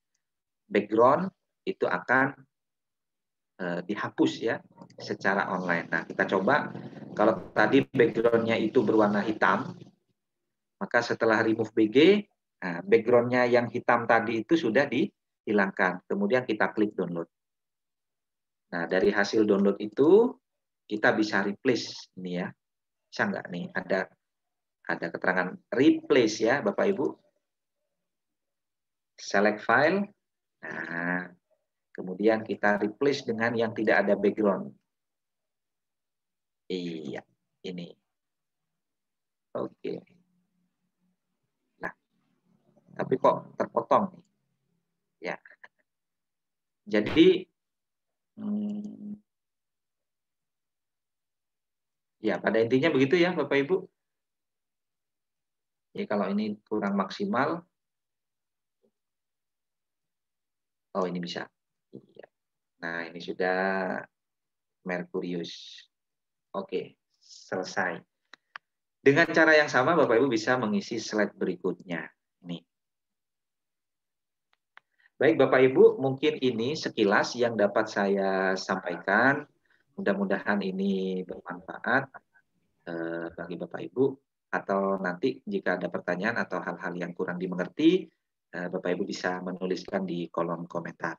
background itu akan dihapus ya secara online. Nah, kita coba kalau tadi background-nya itu berwarna hitam, maka setelah remove BG, nah, background-nya yang hitam tadi itu sudah hilangkan. Kemudian kita klik download. Nah, dari hasil download itu kita bisa replace ini ya. Bisa nggak nih? Ada keterangan replace ya, Bapak Ibu. Select file. Nah, kemudian kita replace dengan yang tidak ada background. Iya, ini. Oke. Nah, tapi kok terpotong nih? Ya. Jadi, ya pada intinya begitu ya, Bapak Ibu. Jadi kalau ini kurang maksimal, oh ini bisa. Iya. Nah, ini sudah Merkurius. Oke, selesai. Dengan cara yang sama, Bapak Ibu bisa mengisi slide berikutnya. Ini. Baik, Bapak Ibu, mungkin ini sekilas yang dapat saya sampaikan. Mudah-mudahan ini bermanfaat bagi Bapak Ibu. Atau nanti jika ada pertanyaan atau hal-hal yang kurang dimengerti, Bapak Ibu bisa menuliskan di kolom komentar.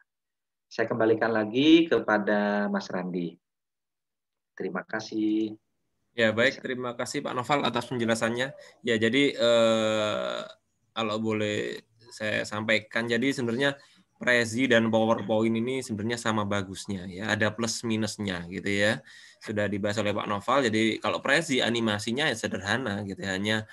Saya kembalikan lagi kepada Mas Randi. Terima kasih.
Ya, baik. Terima kasih Pak Noval atas penjelasannya. Ya, jadi kalau boleh saya sampaikan, jadi sebenarnya Prezi dan PowerPoint ini sebenarnya sama bagusnya ya, ada plus minusnya gitu ya. Sudah dibahas oleh Pak Noval. Jadi kalau Prezi animasinya ya sederhana gitu, hanya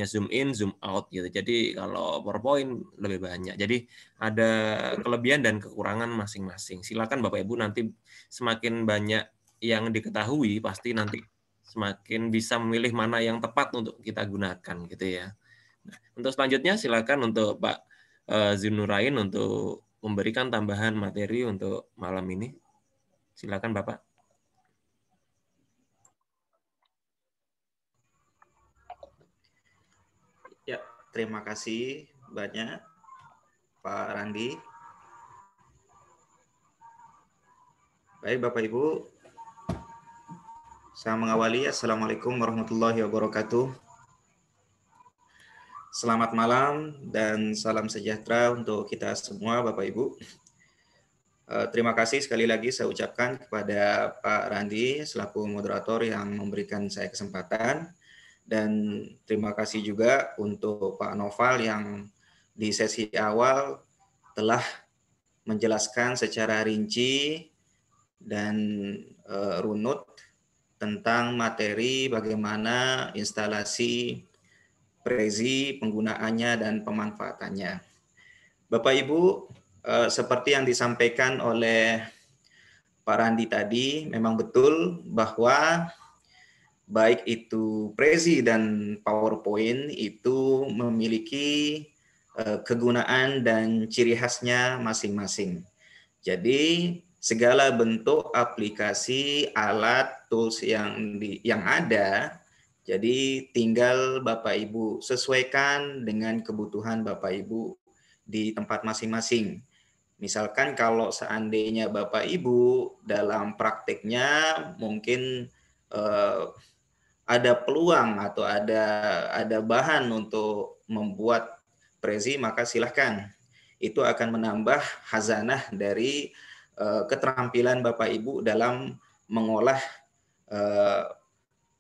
zoom in, zoom out gitu. Jadi kalau PowerPoint lebih banyak. Jadi ada kelebihan dan kekurangan masing-masing. Silakan Bapak Ibu, nanti semakin banyak yang diketahui pasti nanti semakin bisa memilih mana yang tepat untuk kita gunakan gitu ya. Nah, untuk selanjutnya silakan untuk Pak Zinurain untuk memberikan tambahan materi untuk malam ini. Silakan Bapak.
Ya, terima kasih banyak Pak Randi. Baik Bapak Ibu, saya mengawali. Assalamualaikum warahmatullahi wabarakatuh. Selamat malam dan salam sejahtera untuk kita semua Bapak Ibu. Terima kasih sekali lagi saya ucapkan kepada Pak Randi selaku moderator yang memberikan saya kesempatan. Dan terima kasih juga untuk Pak Noval yang di sesi awal telah menjelaskan secara rinci dan runut tentang materi bagaimana instalasi Prezi, penggunaannya dan pemanfaatannya. Bapak Ibu, seperti yang disampaikan oleh Pak Randi tadi, memang betul bahwa baik itu Prezi dan PowerPoint itu memiliki kegunaan dan ciri khasnya masing-masing. Jadi segala bentuk aplikasi, alat, tools yang ada, jadi tinggal Bapak Ibu sesuaikan dengan kebutuhan Bapak Ibu di tempat masing-masing. Misalkan kalau seandainya Bapak Ibu dalam prakteknya mungkin ada peluang atau ada bahan untuk membuat Prezi, maka silahkan. Itu akan menambah khazanah dari keterampilan Bapak Ibu dalam mengolah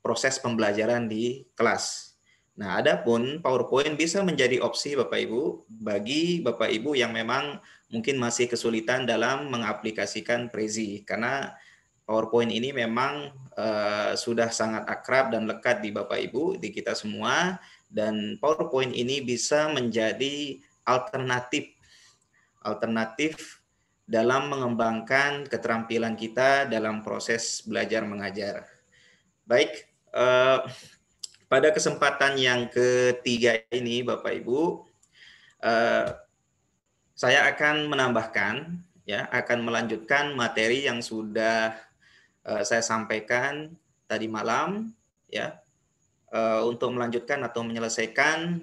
proses pembelajaran di kelas. Nah, adapun PowerPoint bisa menjadi opsi Bapak Ibu bagi Bapak Ibu yang memang mungkin masih kesulitan dalam mengaplikasikan Prezi, karena PowerPoint ini memang sudah sangat akrab dan lekat di Bapak Ibu, di kita semua, dan PowerPoint ini bisa menjadi alternatif dalam mengembangkan keterampilan kita dalam proses belajar mengajar. Baik, pada kesempatan yang ketiga ini Bapak Ibu, saya akan menambahkan, akan melanjutkan materi yang sudah saya sampaikan tadi malam, untuk melanjutkan atau menyelesaikan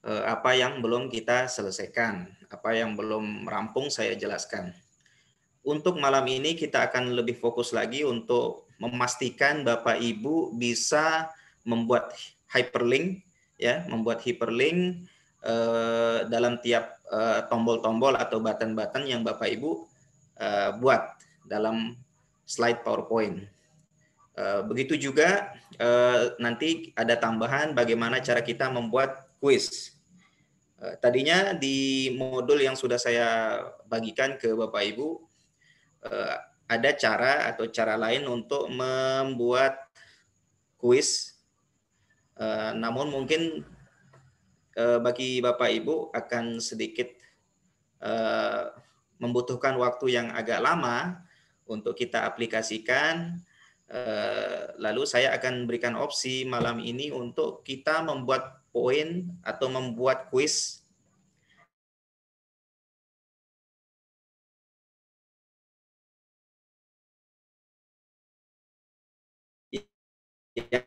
apa yang belum kita selesaikan, apa yang belum rampung saya jelaskan. Untuk malam ini kita akan lebih fokus lagi untuk memastikan Bapak Ibu bisa membuat hyperlink, membuat hyperlink dalam tiap tombol-tombol atau button-button yang Bapak Ibu buat dalam slide PowerPoint. Begitu juga nanti ada tambahan bagaimana cara kita membuat kuis. Tadinya di modul yang sudah saya bagikan ke Bapak Ibu, ada cara atau cara lain untuk membuat kuis. Namun mungkin bagi Bapak Ibu akan sedikit membutuhkan waktu yang agak lama untuk kita aplikasikan. Lalu saya akan berikan opsi malam ini untuk kita membuat poin atau membuat kuis yang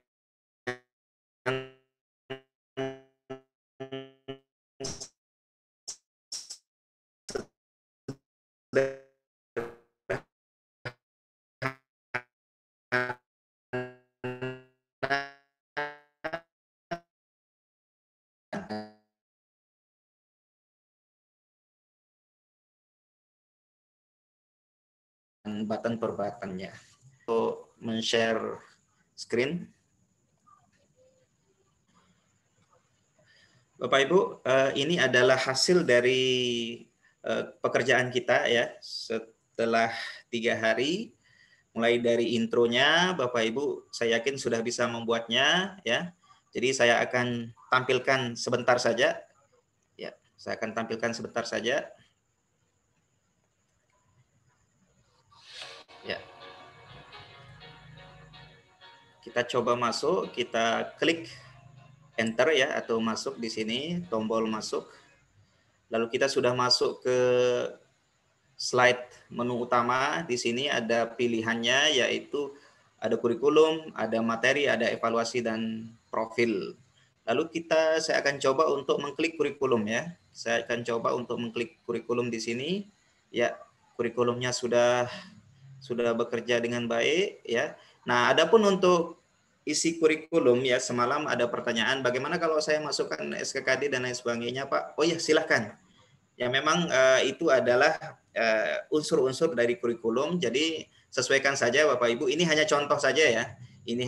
button per buttonnya. Untuk men-share screen. Bapak Ibu, ini adalah hasil dari pekerjaan kita ya setelah 3 hari. Mulai dari intronya, Bapak Ibu, saya yakin sudah bisa membuatnya ya. Jadi saya akan tampilkan sebentar saja. Ya, saya akan tampilkan sebentar saja. Ya. Kita coba masuk, kita klik enter ya atau masuk di sini, tombol masuk. Lalu kita sudah masuk ke slide menu utama. Di sini ada pilihannya yaitu ada kurikulum, ada materi, ada evaluasi dan profil. Lalu saya akan coba untuk mengklik kurikulum ya. Saya akan coba untuk mengklik kurikulum di sini. Ya, kurikulumnya sudah bekerja dengan baik ya. Nah, adapun untuk isi kurikulum ya, semalam ada pertanyaan bagaimana kalau saya masukkan SKKD dan lain sebagainya, Pak? Oh ya, silahkan. Ya memang itu adalah unsur-unsur dari kurikulum. Jadi sesuaikan saja Bapak Ibu. Ini hanya contoh saja ya. Ini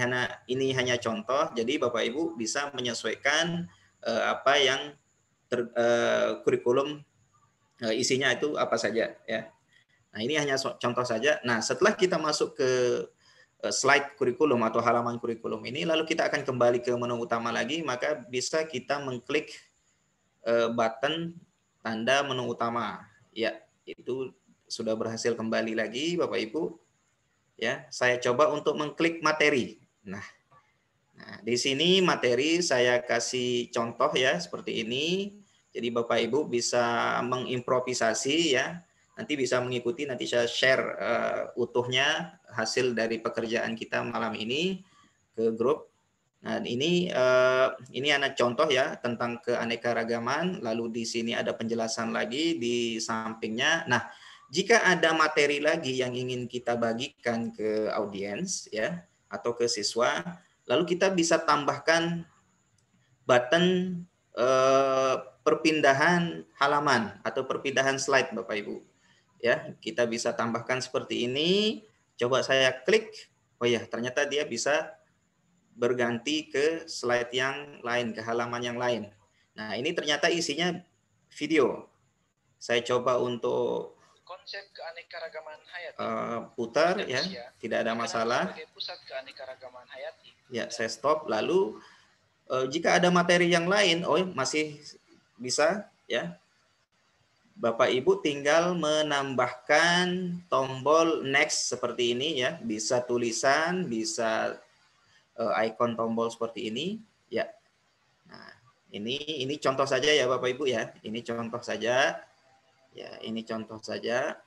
hanya contoh. Jadi Bapak Ibu bisa menyesuaikan apa yang kurikulum isinya itu apa saja ya. Nah, ini hanya contoh saja. Nah, setelah kita masuk ke slide kurikulum atau halaman kurikulum ini, lalu kita akan kembali ke menu utama lagi, maka bisa kita mengklik button tanda menu utama. Ya, itu sudah berhasil kembali lagi Bapak Ibu. Ya, saya coba untuk mengklik materi. Nah, di sini materi saya kasih contoh ya seperti ini. Jadi Bapak Ibu bisa mengimprovisasi ya. Nanti bisa mengikuti, nanti saya share utuhnya hasil dari pekerjaan kita malam ini ke grup. Nah, ini anak contoh ya tentang keanekaragaman. Lalu di sini ada penjelasan lagi di sampingnya. Nah, jika ada materi lagi yang ingin kita bagikan ke audiens ya atau ke siswa, lalu kita bisa tambahkan button perpindahan halaman atau perpindahan slide Bapak Ibu. Ya, kita bisa tambahkan seperti ini. Coba saya klik. Oh ya, ternyata dia bisa berganti ke slide yang lain, ke halaman yang lain. Nah, ini ternyata isinya video. Saya coba untuk
konsep keanekaragaman hayati.
Putar ya, tidak ada masalah.
Pusat keanekaragaman hayati.
Ya, saya stop. Lalu jika ada materi yang lain, masih bisa ya. Bapak Ibu tinggal menambahkan tombol next seperti ini ya, bisa tulisan, bisa icon tombol seperti ini ya. Nah, ini contoh saja ya Bapak Ibu ya. Ini contoh saja. Ya, ini contoh saja.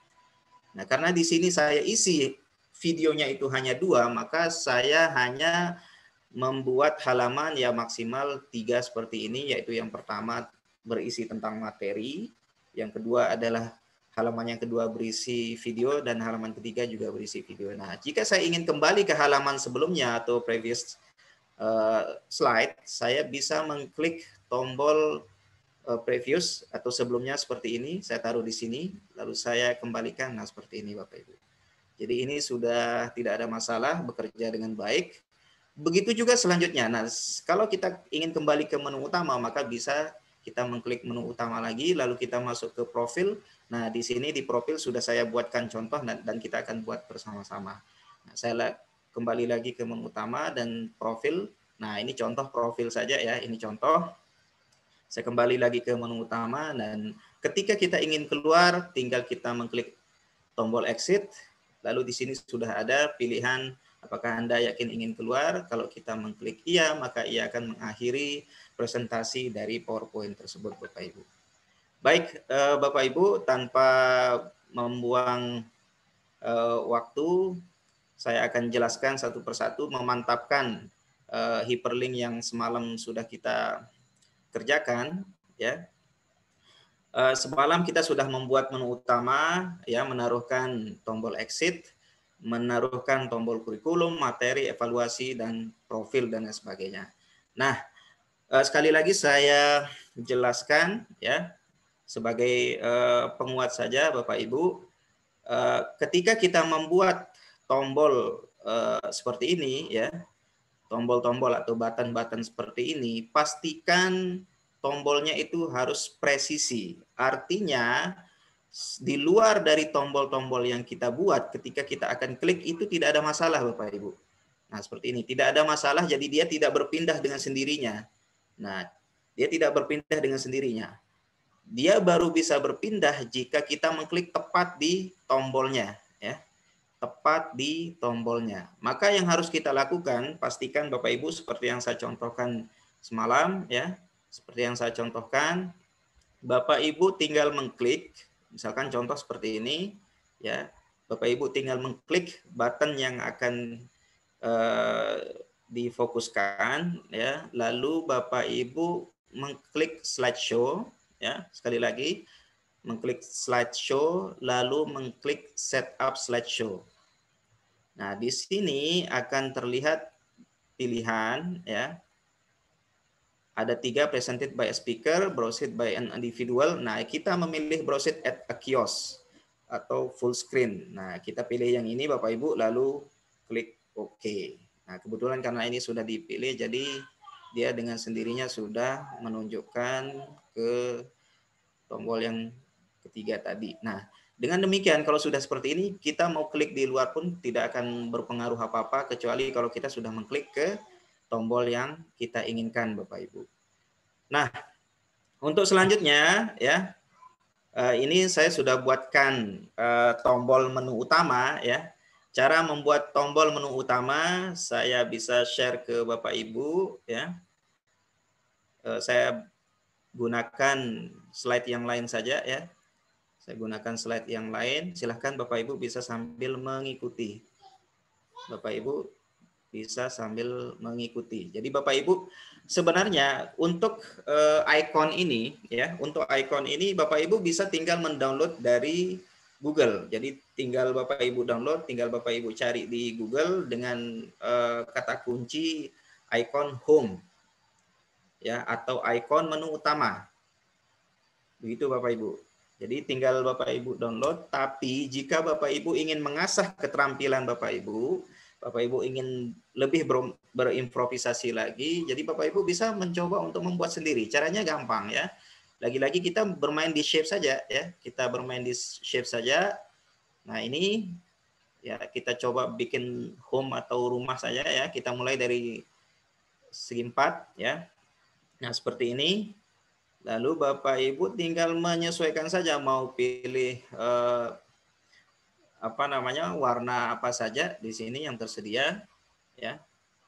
Nah, karena di sini saya isi videonya itu hanya 2, maka saya hanya membuat halaman ya maksimal 3 seperti ini, yaitu yang pertama berisi tentang materi, yang kedua adalah halaman yang kedua berisi video, dan halaman ketiga juga berisi video. Nah, jika saya ingin kembali ke halaman sebelumnya atau previous slide, saya bisa mengklik tombol previous atau sebelumnya seperti ini, saya taruh di sini, lalu saya kembalikan. Nah, seperti ini Bapak Ibu. Jadi ini sudah tidak ada masalah, bekerja dengan baik. Begitu juga selanjutnya. Nah, kalau kita ingin kembali ke menu utama, maka bisa kita mengklik menu utama lagi, lalu kita masuk ke profil. Nah, di sini di profil sudah saya buatkan contoh dan kita akan buat bersama-sama. Nah, saya kembali lagi ke menu utama dan profil. Nah, ini contoh profil saja ya, ini contoh. Saya kembali lagi ke menu utama dan ketika kita ingin keluar, tinggal kita mengklik tombol exit. Lalu di sini sudah ada pilihan apakah Anda yakin ingin keluar. Kalau kita mengklik iya, maka ia akan mengakhiri presentasi dari PowerPoint tersebut, Bapak Ibu. Baik, Bapak Ibu, tanpa membuang waktu, saya akan jelaskan satu persatu, memantapkan hyperlink yang semalam sudah kita kerjakan, ya. Semalam kita sudah membuat menu utama, ya, menaruhkan tombol exit, menaruhkan tombol kurikulum, materi, evaluasi, dan profil dan lain sebagainya. Nah, sekali lagi saya jelaskan, ya, sebagai penguat saja, Bapak Ibu, ketika kita membuat tombol seperti ini, ya, tombol-tombol atau button-button seperti ini, pastikan tombolnya itu harus presisi. Artinya, di luar dari tombol-tombol yang kita buat, ketika kita akan klik, itu tidak ada masalah, Bapak Ibu. Nah, seperti ini. Tidak ada masalah, jadi dia tidak berpindah dengan sendirinya. Nah, dia tidak berpindah dengan sendirinya. Dia baru bisa berpindah jika kita mengklik tepat di tombolnya, ya. Tepat di tombolnya. Maka yang harus kita lakukan, pastikan Bapak Ibu seperti yang saya contohkan semalam, ya. Seperti yang saya contohkan, Bapak Ibu tinggal mengklik, misalkan contoh seperti ini, ya. Bapak Ibu tinggal mengklik button yang akan difokuskan, ya. Lalu Bapak Ibu mengklik slideshow, ya. Sekali lagi, mengklik slideshow, lalu mengklik setup slideshow. Nah, di sini akan terlihat pilihan, ya. Ada 3, presented by a speaker, browsed by an individual. Nah, kita memilih browsed at a kiosk atau full screen. Nah, kita pilih yang ini Bapak Ibu, lalu klik OK. Nah, kebetulan karena ini sudah dipilih, jadi dia dengan sendirinya sudah menunjukkan ke tombol yang ketiga tadi. Nah, dengan demikian, kalau sudah seperti ini, kita mau klik di luar pun tidak akan berpengaruh apa-apa, kecuali kalau kita sudah mengklik ke tombol yang kita inginkan, Bapak Ibu. Nah, untuk selanjutnya, ya, ini saya sudah buatkan tombol menu utama, ya. Cara membuat tombol menu utama, saya bisa share ke Bapak Ibu, ya. Saya gunakan slide yang lain saja, ya. Saya gunakan slide yang lain. Silahkan Bapak Ibu bisa sambil mengikuti. Bapak Ibu bisa sambil mengikuti. Jadi Bapak Ibu sebenarnya untuk icon ini, ya, untuk icon ini Bapak Ibu bisa tinggal mendownload dari Google. Jadi tinggal Bapak Ibu download, tinggal Bapak Ibu cari di Google dengan kata kunci icon home, ya, atau icon menu utama. Begitu Bapak Ibu. Jadi tinggal Bapak Ibu download, tapi jika Bapak Ibu ingin mengasah keterampilan Bapak Ibu ingin lebih berimprovisasi lagi, jadi Bapak Ibu bisa mencoba untuk membuat sendiri. Caranya gampang, ya. Lagi-lagi kita bermain di shape saja, ya. Kita bermain di shape saja. Nah, ini ya kita coba bikin home atau rumah saja, ya. Kita mulai dari segi 4, ya. Nah, seperti ini. Lalu Bapak Ibu tinggal menyesuaikan saja mau pilih warna apa saja di sini yang tersedia, ya.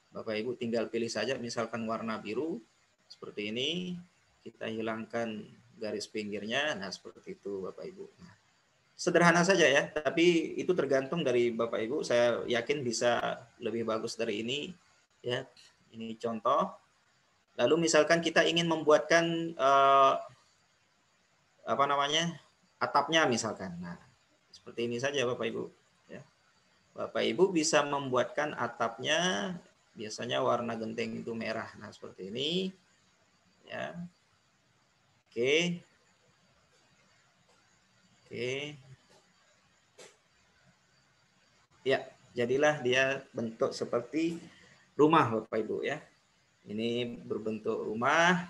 Bapak Ibu tinggal pilih saja misalkan warna biru seperti ini, kita hilangkan garis pinggirnya. Nah, seperti itu Bapak Ibu. Nah, sederhana saja, ya, tapi itu tergantung dari Bapak Ibu. Saya yakin bisa lebih bagus dari ini, ya. Ini contoh. Lalu misalkan kita ingin membuatkan atapnya misalkan. Nah, seperti ini saja Bapak Ibu, ya. Bapak Ibu bisa membuatkan atapnya, biasanya warna genteng itu merah. Nah, seperti ini, ya. Oke. Oke. Ya, jadilah dia bentuk seperti rumah Bapak Ibu ya. Ini berbentuk rumah.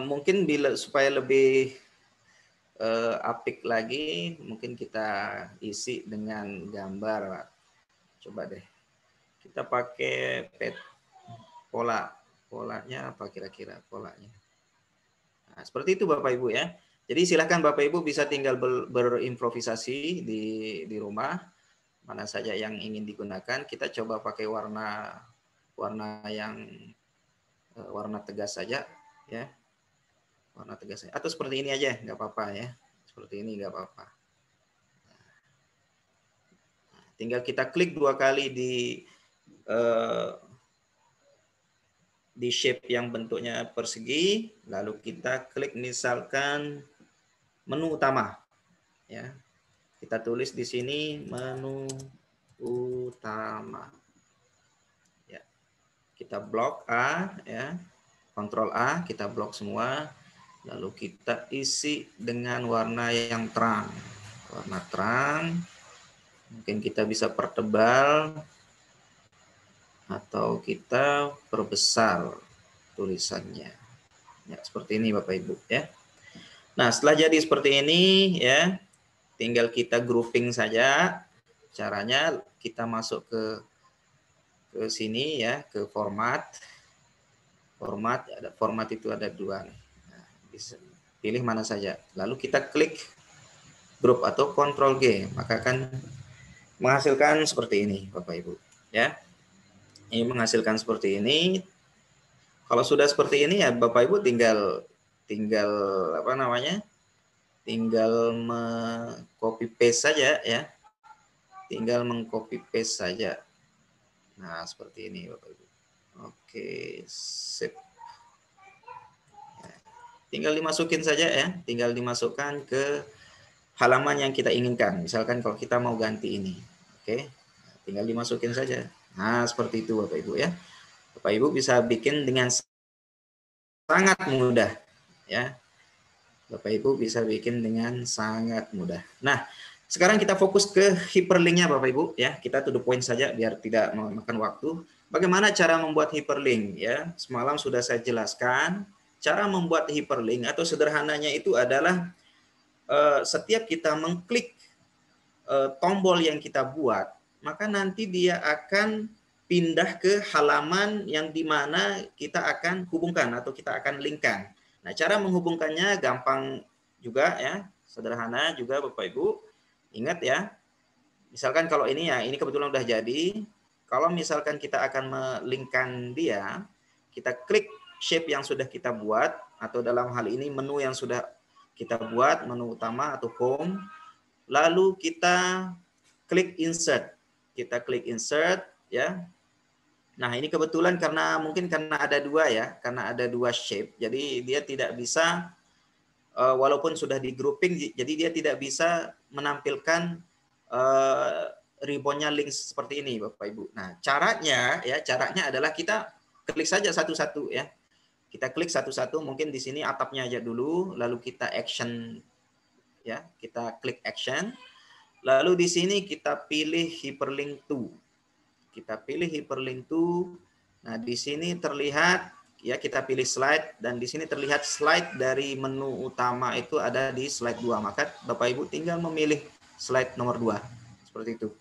Mungkin supaya lebih apik lagi, mungkin kita isi dengan gambar. Coba deh. Kita pakai polanya apa kira-kira polanya. Nah, seperti itu Bapak Ibu ya. Jadi silahkan Bapak Ibu bisa tinggal berimprovisasi di rumah. Mana saja yang ingin digunakan. Kita coba pakai warna yang warna tegas saja ya. Warna tegas saja. Atau seperti ini aja, nggak apa-apa ya. Seperti ini nggak apa-apa. Nah, tinggal kita klik 2 kali di shape yang bentuknya persegi, lalu kita klik misalkan menu utama ya. Kita tulis di sini menu utama ya. Kita blok A ya, Ctrl A, kita blok semua, lalu kita isi dengan warna yang terang, warna terang. Mungkin kita bisa pertebal atau kita perbesar tulisannya ya, seperti ini Bapak Ibu ya. Nah, setelah jadi seperti ini ya, tinggal kita grouping saja. Caranya kita masuk ke sini ya, ke format. Format itu ada 2 nih. Nah, bisa pilih mana saja. Lalu kita klik group atau Ctrl G, maka akan menghasilkan seperti ini Bapak Ibu ya. Ini menghasilkan seperti ini. Kalau sudah seperti ini ya Bapak Ibu tinggal apa namanya? Tinggal copy paste saja ya. Tinggal mengcopy paste saja. Nah, seperti ini Bapak Ibu. Oke, sip. Tinggal dimasukin saja ya. Tinggal dimasukkan ke halaman yang kita inginkan. Misalkan kalau kita mau ganti ini. Oke. Tinggal dimasukin saja. Nah, seperti itu Bapak Ibu ya. Bapak Ibu bisa bikin dengan sangat mudah ya. Bapak Ibu bisa bikin dengan sangat mudah. Nah, sekarang kita fokus ke hyperlink-nya Bapak Ibu ya. Kita to the point saja biar tidak memakan waktu. Bagaimana cara membuat hyperlink ya? Semalam sudah saya jelaskan cara membuat hyperlink atau sederhananya itu adalah setiap kita mengklik tombol yang kita buat, maka nanti dia akan pindah ke halaman yang dimana kita akan hubungkan atau kita akan linkkan. Nah, cara menghubungkannya gampang juga ya, sederhana juga Bapak Ibu. Ingat ya, misalkan kalau ini ya, ini kebetulan udah jadi. Kalau misalkan kita akan melinkkan dia, kita klik shape yang sudah kita buat, atau dalam hal ini menu yang sudah kita buat, menu utama atau home. Lalu kita klik insert. Kita klik insert ya. Nah, ini kebetulan mungkin karena ada 2 ya, karena ada 2 shape. Jadi dia tidak bisa walaupun sudah di grouping, jadi dia tidak bisa menampilkan ribbonnya link seperti ini Bapak Ibu. Nah, caranya adalah kita klik saja satu-satu ya. Kita klik satu-satu, mungkin di sini atapnya aja dulu, lalu kita action ya, kita klik action. Lalu di sini kita pilih hyperlink to. Kita pilih hyperlink to. Nah, di sini terlihat ya, kita pilih slide dan di sini terlihat slide dari menu utama itu ada di slide 2. Maka Bapak Ibu tinggal memilih slide nomor 2. Seperti itu.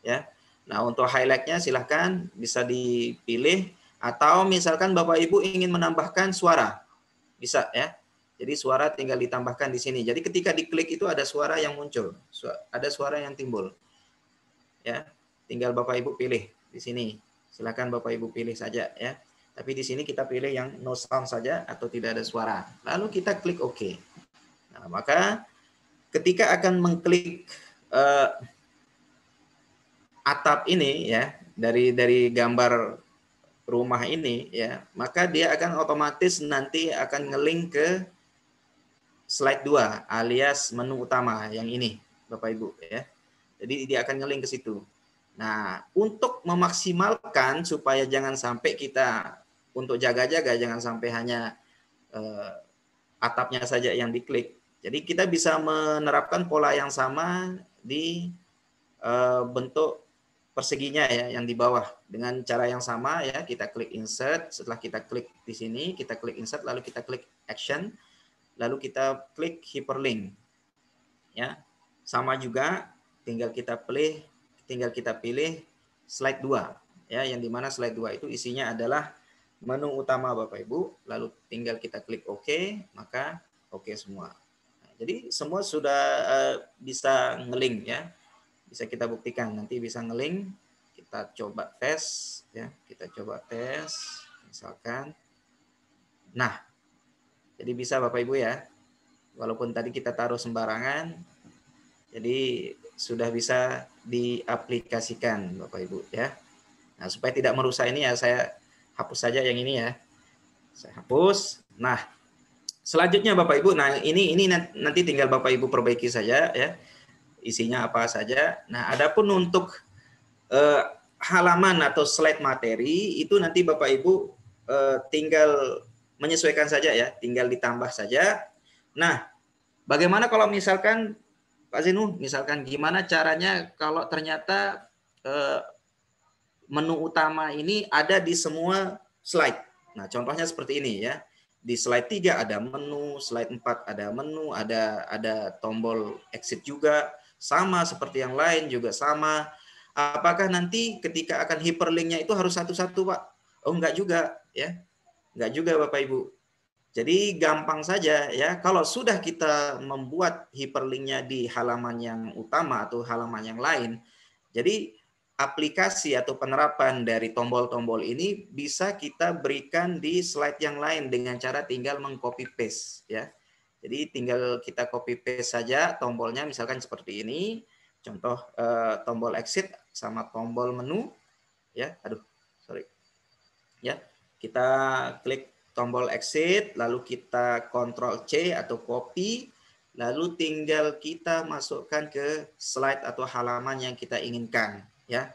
Ya. Nah, untuk highlight-nya silahkan bisa dipilih atau misalkan Bapak Ibu ingin menambahkan suara. Bisa ya. Jadi suara tinggal ditambahkan di sini. Jadi ketika diklik itu ada suara yang muncul, ada suara yang timbul. Ya. Tinggal Bapak Ibu pilih di sini. Silakan Bapak Ibu pilih saja ya. Tapi di sini kita pilih yang no sound saja atau tidak ada suara. Lalu kita klik OK. Nah, maka ketika akan mengklik atap ini ya, dari gambar rumah ini ya, maka dia akan otomatis nanti akan ngelink ke slide 2 alias menu utama yang ini Bapak Ibu ya. Jadi dia akan ngelink ke situ. Nah, untuk memaksimalkan supaya jangan sampai kita untuk jaga-jaga, jangan sampai hanya atapnya saja yang diklik. Jadi kita bisa menerapkan pola yang sama di bentuk perseginya ya yang di bawah dengan cara yang sama ya. Kita klik insert, setelah kita klik di sini kita klik insert, lalu kita klik action, lalu kita klik hyperlink ya. Sama juga tinggal kita pilih slide 2 ya, yang dimana slide 2 itu isinya adalah menu utama Bapak Ibu, lalu tinggal kita klik OK, maka OK semua. Nah, jadi semua sudah bisa ngelink ya. Bisa kita buktikan, nanti bisa ngelink. Kita coba tes ya, kita coba tes misalkan. Nah, jadi bisa Bapak Ibu ya. Walaupun tadi kita taruh sembarangan, jadi sudah bisa diaplikasikan Bapak Ibu ya. Nah, supaya tidak merusak ini ya, saya hapus saja yang ini ya. Saya hapus. Nah, selanjutnya Bapak Ibu, nah ini nanti tinggal Bapak Ibu perbaiki saja ya. Isinya apa saja. Nah, adapun untuk halaman atau slide materi itu nanti Bapak Ibu tinggal menyesuaikan saja ya, tinggal ditambah saja. Nah, bagaimana kalau misalkan Pak Zinu, misalkan gimana caranya kalau ternyata menu utama ini ada di semua slide. Nah, contohnya seperti ini ya. Di slide 3 ada menu, slide 4 ada menu, ada tombol exit juga, sama seperti yang lain juga sama. Apakah nanti ketika akan hyperlinknya itu harus satu-satu, Pak? Oh, enggak juga ya. Enggak juga Bapak Ibu. Jadi gampang saja ya, kalau sudah kita membuat hyperlinknya di halaman yang utama atau halaman yang lain, jadi aplikasi atau penerapan dari tombol-tombol ini bisa kita berikan di slide yang lain dengan cara tinggal mengcopy paste ya. Jadi tinggal kita copy paste saja tombolnya, misalkan seperti ini. Contoh tombol exit sama tombol menu ya. Aduh, sorry. Ya, kita klik tombol exit, lalu kita Ctrl C atau copy, lalu tinggal kita masukkan ke slide atau halaman yang kita inginkan ya.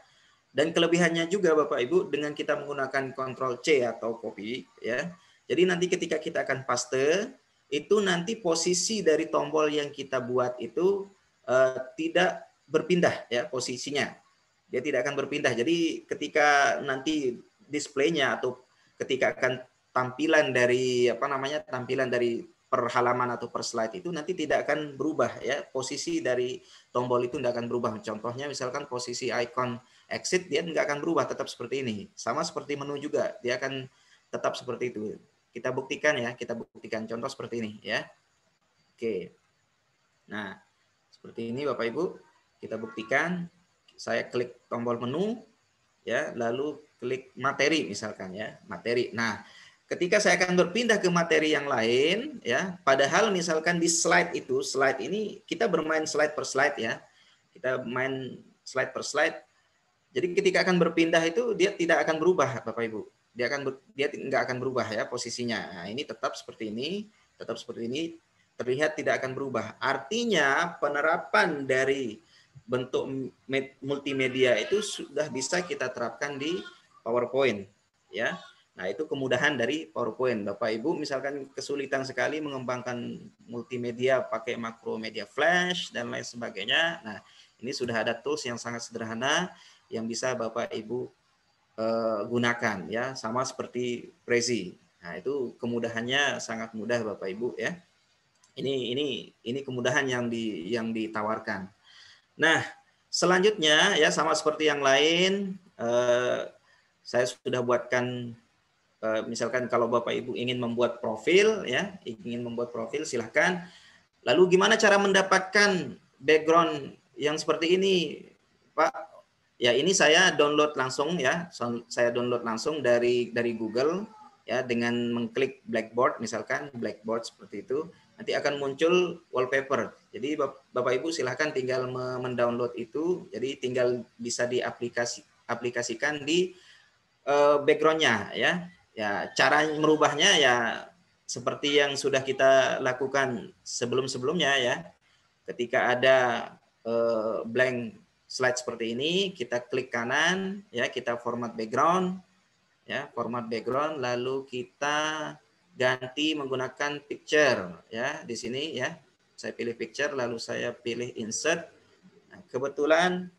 Dan kelebihannya juga Bapak Ibu dengan kita menggunakan Ctrl C atau copy ya. Jadi nanti ketika kita akan paste, itu nanti posisi dari tombol yang kita buat itu tidak berpindah ya posisinya. Dia tidak akan berpindah. Jadi ketika nanti displaynya atau ketika akan tampilan dari tampilan dari per halaman atau per slide itu nanti tidak akan berubah ya, posisi dari tombol itu tidak akan berubah. Contohnya misalkan posisi icon exit dia nggak akan berubah, tetap seperti ini. Sama seperti menu juga, dia akan tetap seperti itu. Kita buktikan ya, kita buktikan contoh seperti ini ya. Oke. Nah, seperti ini Bapak Ibu, kita buktikan. Saya klik tombol menu ya, lalu klik materi misalkan ya, materi. Nah, ketika saya akan berpindah ke materi yang lain ya, padahal misalkan di slide itu, slide ini kita bermain slide per slide ya. Kita main slide per slide. Jadi ketika akan berpindah itu dia tidak akan berubah Bapak Ibu. Dia nggak akan berubah ya posisinya. Nah, ini tetap seperti ini, terlihat tidak akan berubah. Artinya penerapan dari bentuk multimedia itu sudah bisa kita terapkan di PowerPoint ya. Nah, itu kemudahan dari PowerPoint. Bapak Ibu misalkan kesulitan sekali mengembangkan multimedia pakai Macromedia Flash dan lain sebagainya. Nah, ini sudah ada tools yang sangat sederhana yang bisa Bapak Ibu gunakan ya, sama seperti Prezi. Nah, itu kemudahannya sangat mudah Bapak Ibu ya. Ini kemudahan yang ditawarkan. Nah, selanjutnya ya sama seperti yang lain, saya sudah buatkan misalkan kalau Bapak Ibu ingin membuat profil ya, silahkan. Lalu gimana cara mendapatkan background yang seperti ini, Pak? Ya, ini saya download langsung ya. Saya download langsung dari Google ya, dengan mengklik Blackboard misalkan, Blackboard seperti itu. Nanti akan muncul wallpaper. Jadi Bapak Ibu silahkan tinggal mendownload itu. Jadi tinggal bisa diaplikasikan di background-nya ya. Ya, cara merubahnya ya seperti yang sudah kita lakukan sebelum-sebelumnya ya. Ketika ada blank slide seperti ini, kita klik kanan ya, kita format background ya, lalu kita ganti menggunakan picture ya di sini ya. Saya pilih picture lalu saya pilih insert. Nah, kebetulan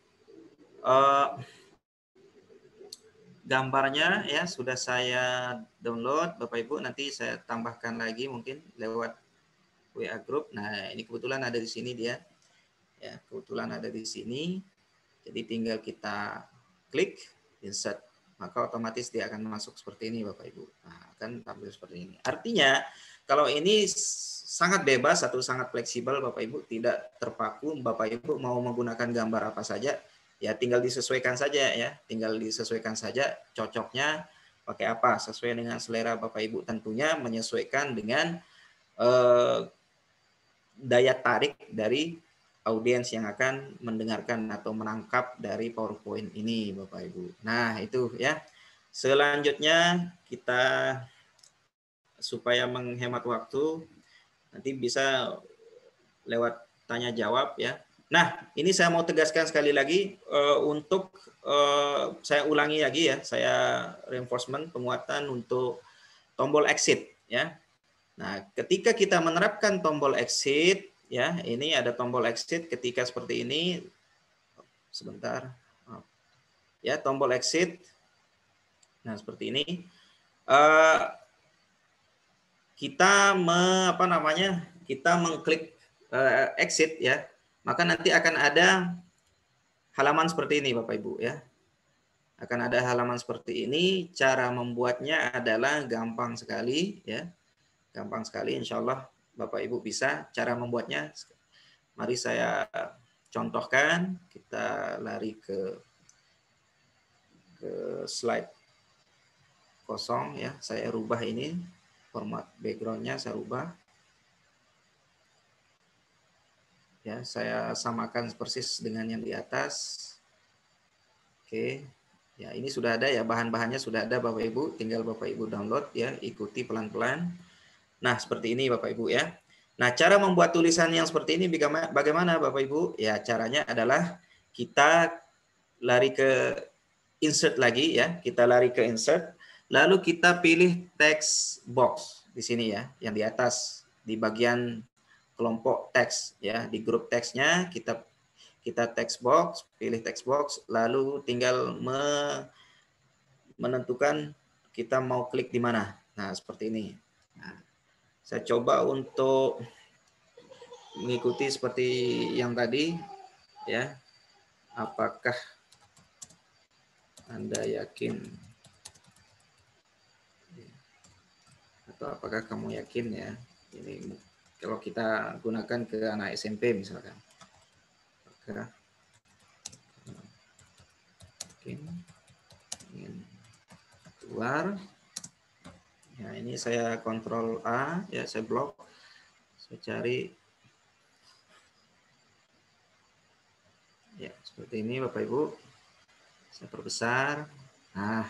gambarnya ya sudah saya download Bapak Ibu, nanti saya tambahkan lagi mungkin lewat WA group. Nah, ini kebetulan ada di sini dia. Ya, kebetulan ada di sini. Jadi tinggal kita klik insert, maka otomatis dia akan masuk seperti ini Bapak Ibu. Nah, akan tampil seperti ini. Artinya kalau ini sangat bebas atau sangat fleksibel Bapak Ibu, tidak terpaku, Bapak Ibu mau menggunakan gambar apa saja, ya tinggal disesuaikan saja ya, tinggal disesuaikan saja cocoknya pakai apa sesuai dengan selera Bapak Ibu, tentunya menyesuaikan dengan daya tarik dari audiens yang akan mendengarkan atau menangkap dari PowerPoint ini Bapak Ibu. Nah, itu ya. Selanjutnya kita supaya menghemat waktu nanti bisa lewat tanya jawab ya. Nah, ini saya mau tegaskan sekali lagi untuk saya ulangi lagi ya, saya reinforcement penguatan untuk tombol exit ya. Nah, ketika kita menerapkan tombol exit ya, ini ada tombol exit ketika seperti ini. Sebentar. Ya, tombol exit. Nah, seperti ini. Kita kita mengklik exit ya, maka nanti akan ada halaman seperti ini Bapak Ibu ya. Akan ada halaman seperti ini. Cara membuatnya adalah gampang sekali ya. Gampang sekali, insya Allah Bapak Ibu bisa. Cara membuatnya, mari saya contohkan. Kita lari ke slide kosong ya. Saya rubah ini format backgroundnya, saya rubah. Ya, saya samakan persis dengan yang di atas. Oke, ya ini sudah ada ya, bahan-bahannya sudah ada Bapak Ibu, tinggal Bapak Ibu download ya, ikuti pelan-pelan. Nah, seperti ini Bapak Ibu ya. Nah, cara membuat tulisan yang seperti ini bagaimana Bapak Ibu? Ya, caranya adalah kita lari ke insert lagi ya, kita lari ke insert, lalu kita pilih text box di sini ya, yang di atas di bagian kelompok teks ya, di grup teksnya kita text box, pilih text box, lalu tinggal menentukan kita mau klik di mana. Nah, seperti ini. Nah, saya coba untuk mengikuti seperti yang tadi ya. Apakah Anda yakin atau apakah kamu yakin ya? Ini kalau kita gunakan ke anak SMP misalkan. Apakah yakin ingin keluar? Ya, ini saya kontrol A ya, saya blok. Saya cari ya seperti ini Bapak Ibu. Saya perbesar. Nah,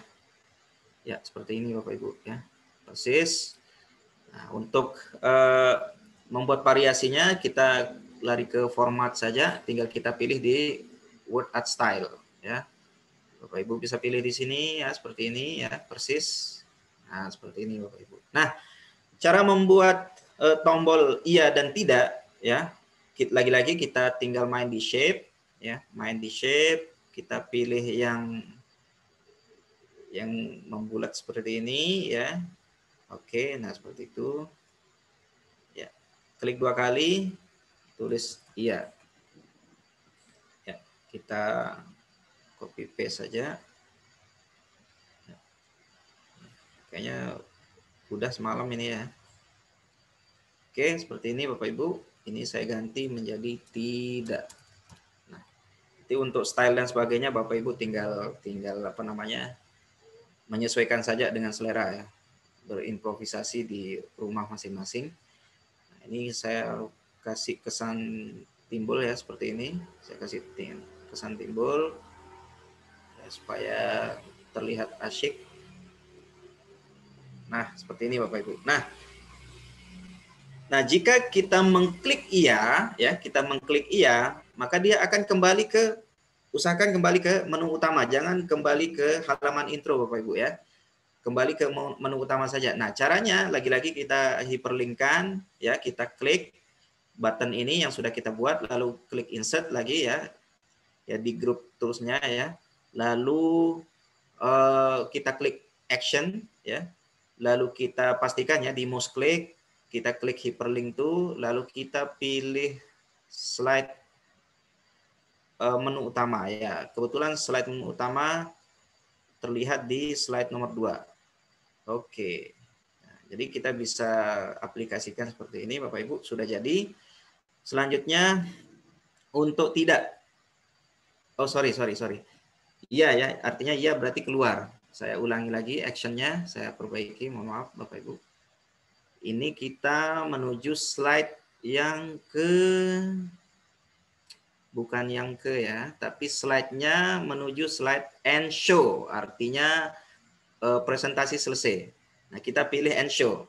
ya seperti ini Bapak Ibu ya. Persis. Nah, untuk membuat variasinya kita lari ke format saja, tinggal kita pilih di Word Art Style ya. Bapak Ibu bisa pilih di sini ya, seperti ini ya, persis. Nah, seperti ini Bapak Ibu. Nah, cara membuat tombol iya dan tidak ya. Lagi-lagi kita tinggal main di shape ya, main di shape, kita pilih yang membulat seperti ini ya. Oke, nah seperti itu. Ya, klik 2 kali, tulis iya. Ya, kita copy paste saja. Ya. Kayaknya udah semalam ini ya. Oke, seperti ini Bapak Ibu. Ini saya ganti menjadi tidak. Nah, nanti untuk style dan sebagainya Bapak Ibu tinggal menyesuaikan saja dengan selera ya. Berimprovisasi di rumah masing-masing. Nah, ini saya kasih kesan timbul ya seperti ini. Saya kasih kesan timbul ya, supaya terlihat asyik. Nah, seperti ini Bapak Ibu. Nah, jika kita mengklik iya ya, maka dia akan usahakan kembali ke menu utama, jangan kembali ke halaman intro Bapak Ibu ya. kembali ke menu utama saja. Nah, caranya lagi-lagi kita hyperlinkkan, ya, kita klik button ini yang sudah kita buat, lalu klik insert lagi ya, di group toolsnya ya, lalu kita klik action ya, lalu kita pastikan ya di mouse click, kita klik hyperlink to, lalu kita pilih slide menu utama ya. Kebetulan slide menu utama terlihat di slide nomor 2. Oke. Nah, jadi kita bisa aplikasikan seperti ini Bapak Ibu, sudah jadi. Selanjutnya untuk tidak. Oh, sorry. Iya ya, artinya iya berarti keluar. Saya ulangi lagi actionnya, saya perbaiki, mohon maaf Bapak Ibu. Ini kita menuju slide yang bukan yang ya, tapi slide-nya menuju slide end show, artinya presentasi selesai. Nah, kita pilih end show.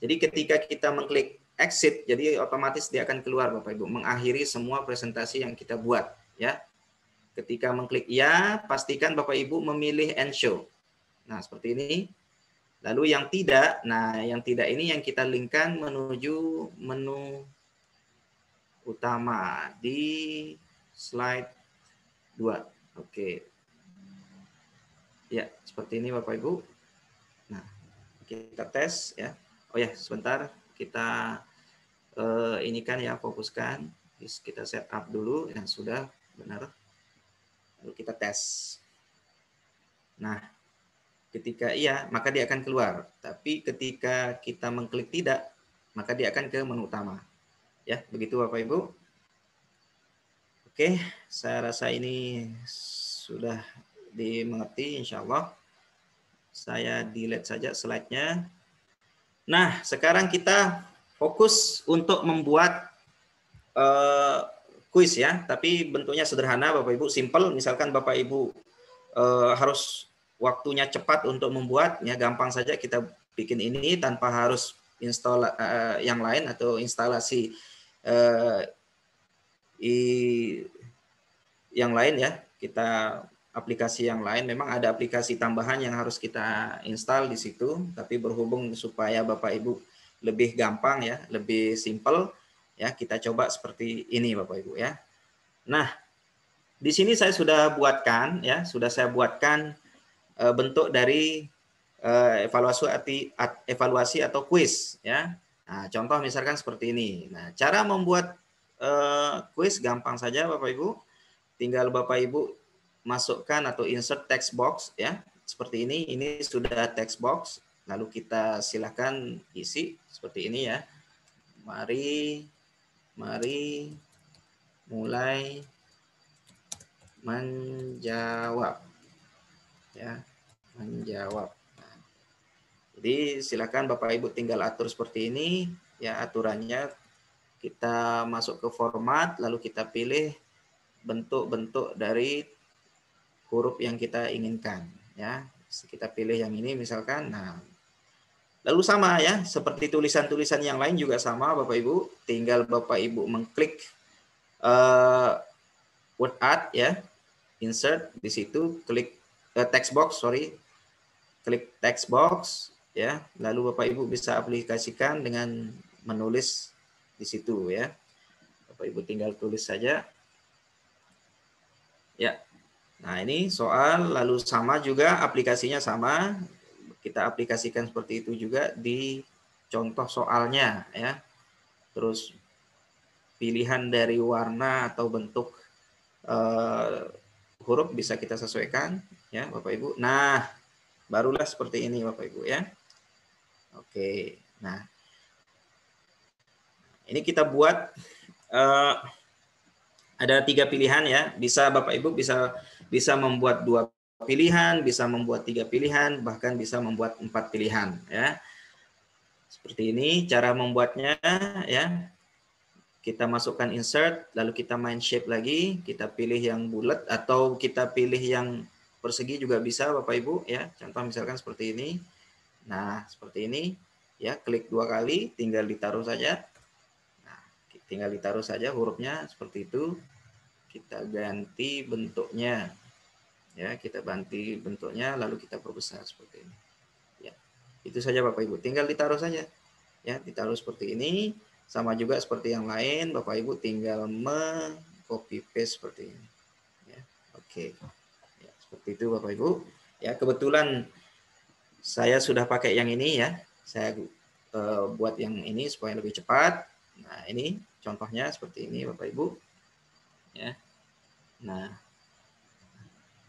Jadi ketika kita mengklik exit, jadi otomatis dia akan keluar Bapak Ibu, mengakhiri semua presentasi yang kita buat ya. Ketika mengklik ya, pastikan Bapak Ibu memilih end show. Nah, seperti ini. Lalu yang tidak, nah yang tidak ini yang kita linkkan menuju menu utama di slide 2. Oke. Ya, seperti ini Bapak Ibu. Nah, kita tes ya. Oh ya, sebentar kita ini kan ya, fokuskan. Kita set up dulu yang sudah benar. Lalu kita tes. Nah, ketika iya, maka dia akan keluar. Tapi ketika kita mengklik tidak, maka dia akan ke menu utama. Ya, begitu Bapak Ibu. Oke, saya rasa ini sudah dimengerti insya Allah. Saya delete saja slide-nya. Nah, sekarang kita fokus untuk membuat kuis ya, tapi bentuknya sederhana Bapak Ibu, simple. Misalkan Bapak Ibu harus waktunya cepat untuk membuat, ya gampang saja kita bikin ini tanpa harus install yang lain atau instalasi yang lain ya. Kita aplikasi yang lain, memang ada aplikasi tambahan yang harus kita install di situ, tapi berhubung supaya Bapak Ibu lebih gampang ya, lebih simple ya, kita coba seperti ini Bapak Ibu ya. Nah, di sini saya sudah buatkan ya, saya buatkan bentuk dari evaluasi atau kuis ya. Nah, contoh misalkan seperti ini. Nah, cara membuat kuis gampang saja Bapak Ibu. Tinggal Bapak Ibu masukkan atau insert text box ya. Seperti ini sudah text box. Lalu kita silakan isi seperti ini ya. Mari mulai menjawab ya, menjawab. Nah, jadi silakan Bapak Ibu tinggal atur seperti ini ya, aturannya. Kita masuk ke format, lalu kita pilih bentuk-bentuk dari huruf yang kita inginkan ya. Kita pilih yang ini misalkan. Nah, lalu sama ya, seperti tulisan-tulisan yang lain juga sama Bapak Ibu, tinggal Bapak Ibu mengklik word art ya, insert di situ, klik text box, klik text box ya, lalu Bapak Ibu bisa aplikasikan dengan menulis di situ ya. Bapak Ibu tinggal tulis saja. Ya. Nah, ini soal, lalu sama juga aplikasinya sama. Kita aplikasikan seperti itu juga di contoh soalnya ya. Terus pilihan dari warna atau bentuk huruf bisa kita sesuaikan ya Bapak Ibu. Nah, barulah seperti ini Bapak Ibu ya. Oke. Nah, ini kita buat ada 3 pilihan ya. Bisa Bapak Ibu bisa membuat 2 pilihan, bisa membuat 3 pilihan, bahkan bisa membuat 4 pilihan ya. Seperti ini cara membuatnya ya. Kita masukkan insert, lalu kita main shape lagi, kita pilih yang bulat atau kita pilih yang persegi juga bisa Bapak Ibu ya. Contoh misalkan seperti ini. Nah, seperti ini ya, klik 2 kali, tinggal ditaruh saja. Nah, tinggal ditaruh saja hurufnya seperti itu. Kita ganti bentuknya. Ya, kita ganti bentuknya lalu kita perbesar seperti ini. Itu saja Bapak Ibu. Tinggal ditaruh saja. Ya, ditaruh seperti ini. Sama juga seperti yang lain, Bapak Ibu tinggal copy paste seperti ini. Ya, oke. Ya, seperti itu Bapak Ibu. Ya, kebetulan saya sudah pakai yang ini ya. Saya buat yang ini supaya lebih cepat. Nah, ini contohnya seperti ini Bapak Ibu. Ya. Nah,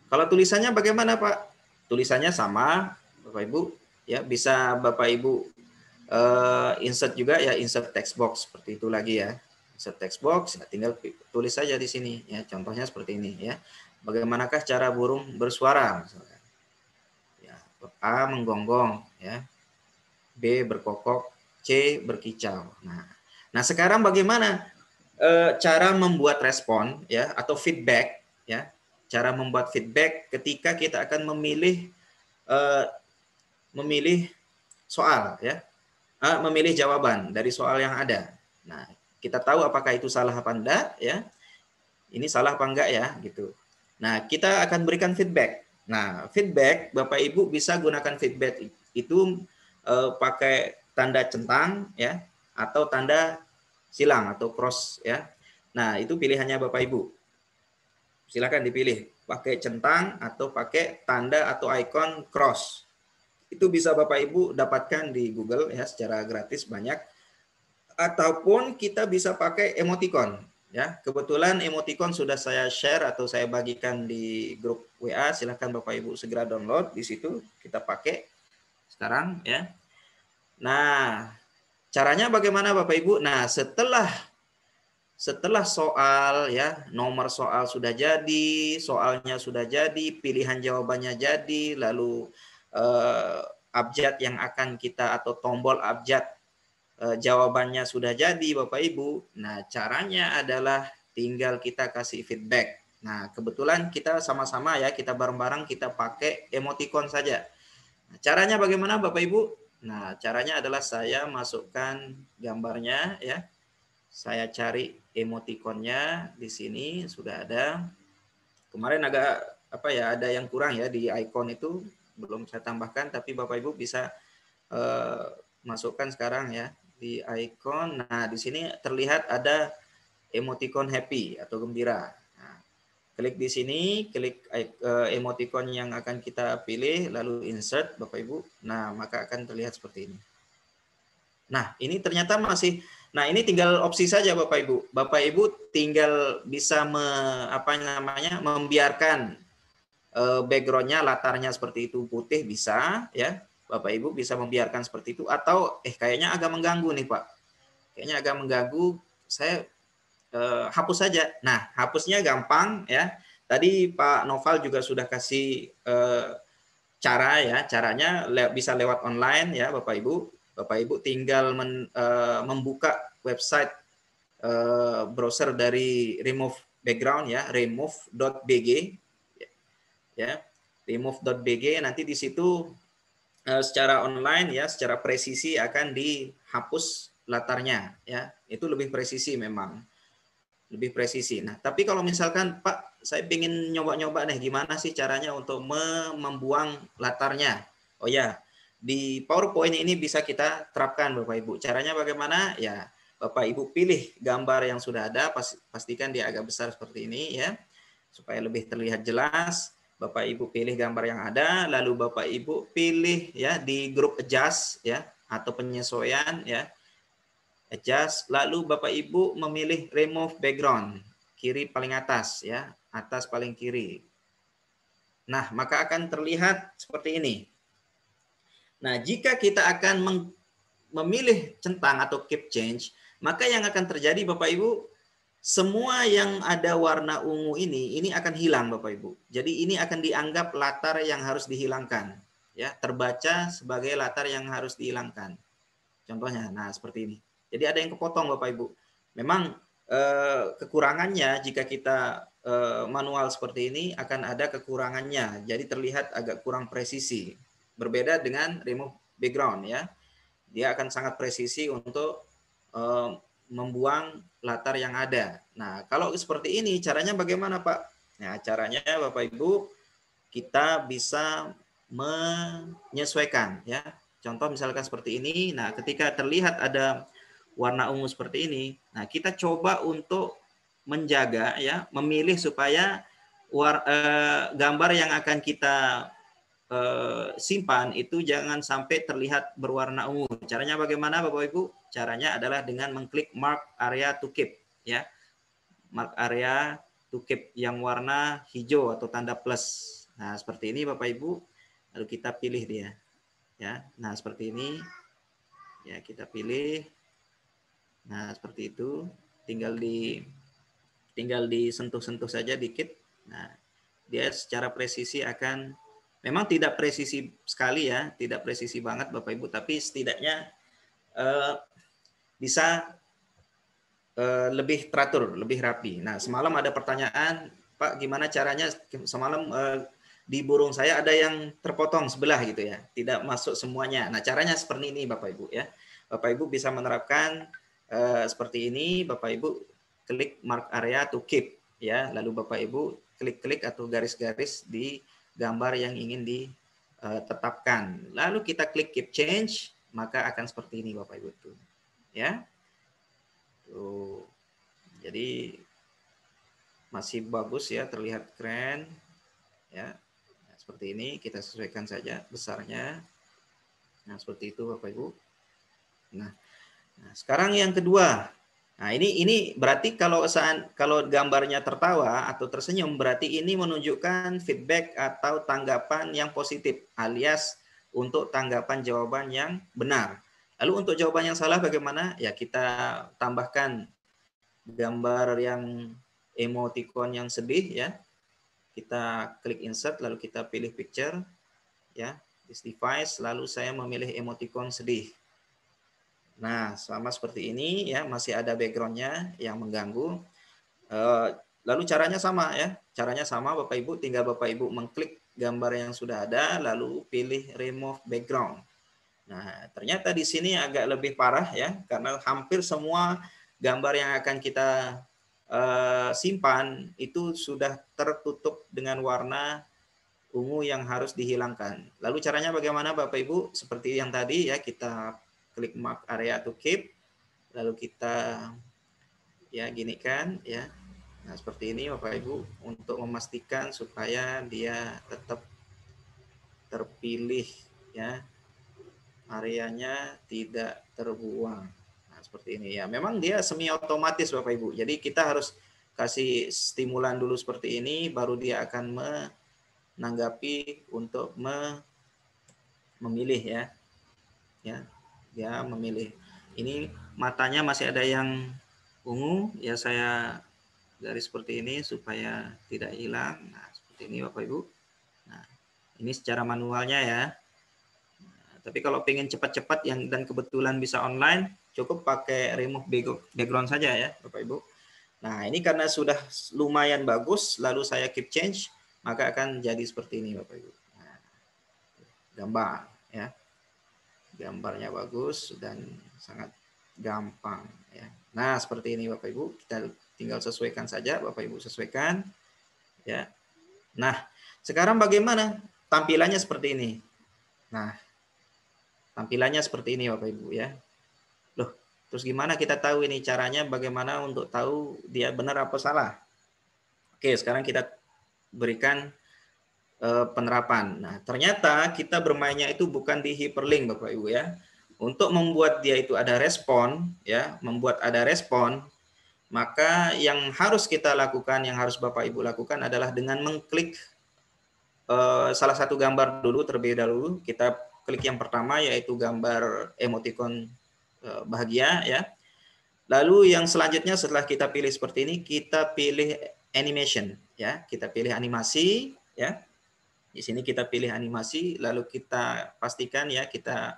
kalau tulisannya bagaimana Pak? Tulisannya sama Bapak Ibu. Ya, bisa Bapak Ibu insert juga ya, insert text box seperti itu lagi ya. Insert text box, ya, tinggal tulis saja di sini ya. Contohnya seperti ini ya. Bagaimanakah cara burung bersuara? Misalkan. Ya, A menggonggong ya. B berkokok, C berkicau. Nah sekarang bagaimana cara membuat respon ya atau feedback ya? Cara membuat feedback ketika kita akan memilih soal ya. Memilih jawaban dari soal yang ada. Nah, kita tahu apakah itu salah apa enggak ya. Ini salah apa enggak ya gitu. Nah, kita akan berikan feedback. Nah, feedback Bapak Ibu bisa gunakan feedback itu pakai tanda centang ya atau tanda silang atau cross ya. Nah, itu pilihannya Bapak Ibu. Silakan dipilih pakai centang atau pakai tanda atau icon cross. Itu bisa Bapak Ibu dapatkan di Google ya secara gratis banyak, ataupun kita bisa pakai emoticon ya. Kebetulan emoticon sudah saya share atau saya bagikan di grup WA, silakan Bapak Ibu segera download, di situ kita pakai sekarang ya. Nah, caranya bagaimana Bapak Ibu? Nah, setelah soal ya, nomor soal sudah jadi, soalnya sudah jadi, pilihan jawabannya jadi, lalu abjad yang akan kita atau tombol abjad jawabannya sudah jadi Bapak Ibu. Nah, caranya adalah tinggal kita kasih feedback. Nah, kebetulan kita sama-sama ya, kita bareng-bareng kita pakai emoticon saja. Nah, caranya bagaimana Bapak Ibu? Nah, caranya adalah saya masukkan gambarnya ya. Saya cari emoticonnya di sini sudah ada. Kemarin agak ada yang kurang ya di icon itu, belum saya tambahkan, tapi Bapak Ibu bisa masukkan sekarang ya di icon. Nah, di sini terlihat ada emoticon happy atau gembira. Nah, klik di sini, klik emoticon yang akan kita pilih, lalu insert Bapak Ibu. Nah, maka akan terlihat seperti ini. Nah, ini ternyata masih. Nah, ini tinggal opsi saja Bapak Ibu. Bapak Ibu tinggal bisa membiarkan backgroundnya, latarnya seperti itu putih bisa ya. Bapak Ibu bisa membiarkan seperti itu, atau kayaknya agak mengganggu nih Pak. Kayaknya agak mengganggu, saya hapus saja. Nah, hapusnya gampang ya. Tadi Pak Noval juga sudah kasih cara ya. Caranya bisa lewat online ya Bapak Ibu. Bapak Ibu tinggal membuka website browser dari remove background ya, remove.bg ya, remove.bg. Nanti di situ secara online ya, secara presisi akan dihapus latarnya ya. Itu lebih presisi memang. Lebih presisi. Nah, tapi kalau misalkan Pak, saya ingin nyoba-nyoba nih gimana sih caranya untuk membuang latarnya. Oh ya, di PowerPoint ini bisa kita terapkan Bapak Ibu. Caranya bagaimana? Ya, Bapak Ibu pilih gambar yang sudah ada, pastikan dia agak besar seperti ini ya, supaya lebih terlihat jelas. Bapak Ibu pilih gambar yang ada, lalu Bapak Ibu pilih ya di grup adjust ya atau penyesuaian ya. Adjust, lalu Bapak Ibu memilih remove background, kiri paling atas ya, atas paling kiri. Nah, maka akan terlihat seperti ini. Nah, jika kita akan memilih centang atau keep change, maka yang akan terjadi Bapak Ibu, semua yang ada warna ungu ini akan hilang Bapak Ibu. Jadi ini akan dianggap latar yang harus dihilangkan. Ya, terbaca sebagai latar yang harus dihilangkan. Contohnya, nah seperti ini. Jadi ada yang kepotong Bapak Ibu. Memang kekurangannya jika kita manual seperti ini akan ada kekurangannya. Jadi terlihat agak kurang presisi. Berbeda dengan remove background ya. Dia akan sangat presisi untuk membuang latar yang ada. Nah, kalau seperti ini caranya bagaimana Pak? Nah, caranya Bapak Ibu kita bisa menyesuaikan ya. Contoh misalkan seperti ini. Nah, ketika terlihat ada warna ungu seperti ini, nah kita coba untuk menjaga ya, memilih supaya gambar yang akan kita simpan itu jangan sampai terlihat berwarna ungu. Caranya bagaimana Bapak Ibu? Caranya adalah dengan mengklik mark area to keep ya. Mark area to keep yang warna hijau atau tanda plus. Nah, seperti ini Bapak Ibu. Lalu kita pilih dia. Ya. Nah, seperti ini. Ya, kita pilih. Nah, seperti itu. Tinggal disentuh-sentuh saja dikit. Nah, dia secara presisi akan memang tidak presisi sekali ya, tidak presisi banget Bapak Ibu, tapi setidaknya bisa lebih teratur, lebih rapi. Nah, semalam ada pertanyaan, Pak, gimana caranya semalam di burung saya ada yang terpotong sebelah gitu ya, tidak masuk semuanya. Nah, caranya seperti ini Bapak Ibu ya. Bapak Ibu bisa menerapkan seperti ini, Bapak Ibu klik mark area to keep ya, lalu Bapak Ibu klik-klik atau garis-garis di gambar yang ingin ditetapkan. Lalu kita klik keep change, maka akan seperti ini Bapak Ibu tuh. Ya. Tuh. Jadi masih bagus ya, terlihat keren. Ya. Nah, seperti ini kita sesuaikan saja besarnya. Nah, seperti itu Bapak Ibu. Nah, sekarang yang kedua. Nah, ini berarti kalau gambarnya tertawa atau tersenyum, berarti ini menunjukkan feedback atau tanggapan yang positif, alias untuk tanggapan jawaban yang benar. Lalu untuk jawaban yang salah bagaimana? Ya, kita tambahkan gambar yang emoticon yang sedih ya. Kita klik insert, lalu kita pilih picture ya, this device, lalu saya memilih emoticon sedih. Nah, sama seperti ini ya, masih ada backgroundnya yang mengganggu. Lalu caranya sama ya, caranya sama Bapak Ibu, tinggal Bapak Ibu mengklik gambar yang sudah ada, lalu pilih remove background. Nah, ternyata di sini agak lebih parah ya, karena hampir semua gambar yang akan kita simpan itu sudah tertutup dengan warna ungu yang harus dihilangkan. Lalu caranya bagaimana Bapak Ibu? Seperti yang tadi ya, kita klik mark area to keep, lalu kita ya gini kan ya. Nah, seperti ini Bapak Ibu untuk memastikan supaya dia tetap terpilih ya, areanya tidak terbuang. Nah, seperti ini ya. Memang dia semi otomatis Bapak Ibu. Jadi kita harus kasih stimulan dulu seperti ini, baru dia akan menanggapi untuk memilih ya. Ya, dia memilih. Ini matanya masih ada yang ungu, ya saya garis seperti ini supaya tidak hilang. Nah, seperti ini Bapak Ibu. Nah, ini secara manualnya ya. Nah, tapi kalau pengen cepat-cepat dan kebetulan bisa online, cukup pakai remove background saja ya Bapak Ibu. Nah, ini karena sudah lumayan bagus, lalu saya keep change, maka akan jadi seperti ini Bapak Ibu. Nah, gambar ya. Gambarnya bagus dan sangat gampang ya. Nah, seperti ini Bapak Ibu, kita tinggal sesuaikan saja, Bapak Ibu sesuaikan ya. Nah, sekarang bagaimana tampilannya seperti ini? Nah, tampilannya seperti ini Bapak Ibu ya. Loh, terus gimana kita tahu ini caranya, bagaimana untuk tahu dia benar apa salah? Oke, sekarang kita berikan penerapan. Nah, ternyata kita bermainnya itu bukan di hyperlink Bapak Ibu ya. Untuk membuat dia itu ada respon ya, maka yang harus kita lakukan, yang harus Bapak Ibu lakukan adalah dengan mengklik salah satu gambar dulu terlebih dahulu. Kita klik yang pertama yaitu gambar emoticon bahagia ya. Lalu yang selanjutnya setelah kita pilih seperti ini, kita pilih animation ya. Kita pilih animasi ya. Di sini kita pilih animasi, lalu kita pastikan ya kita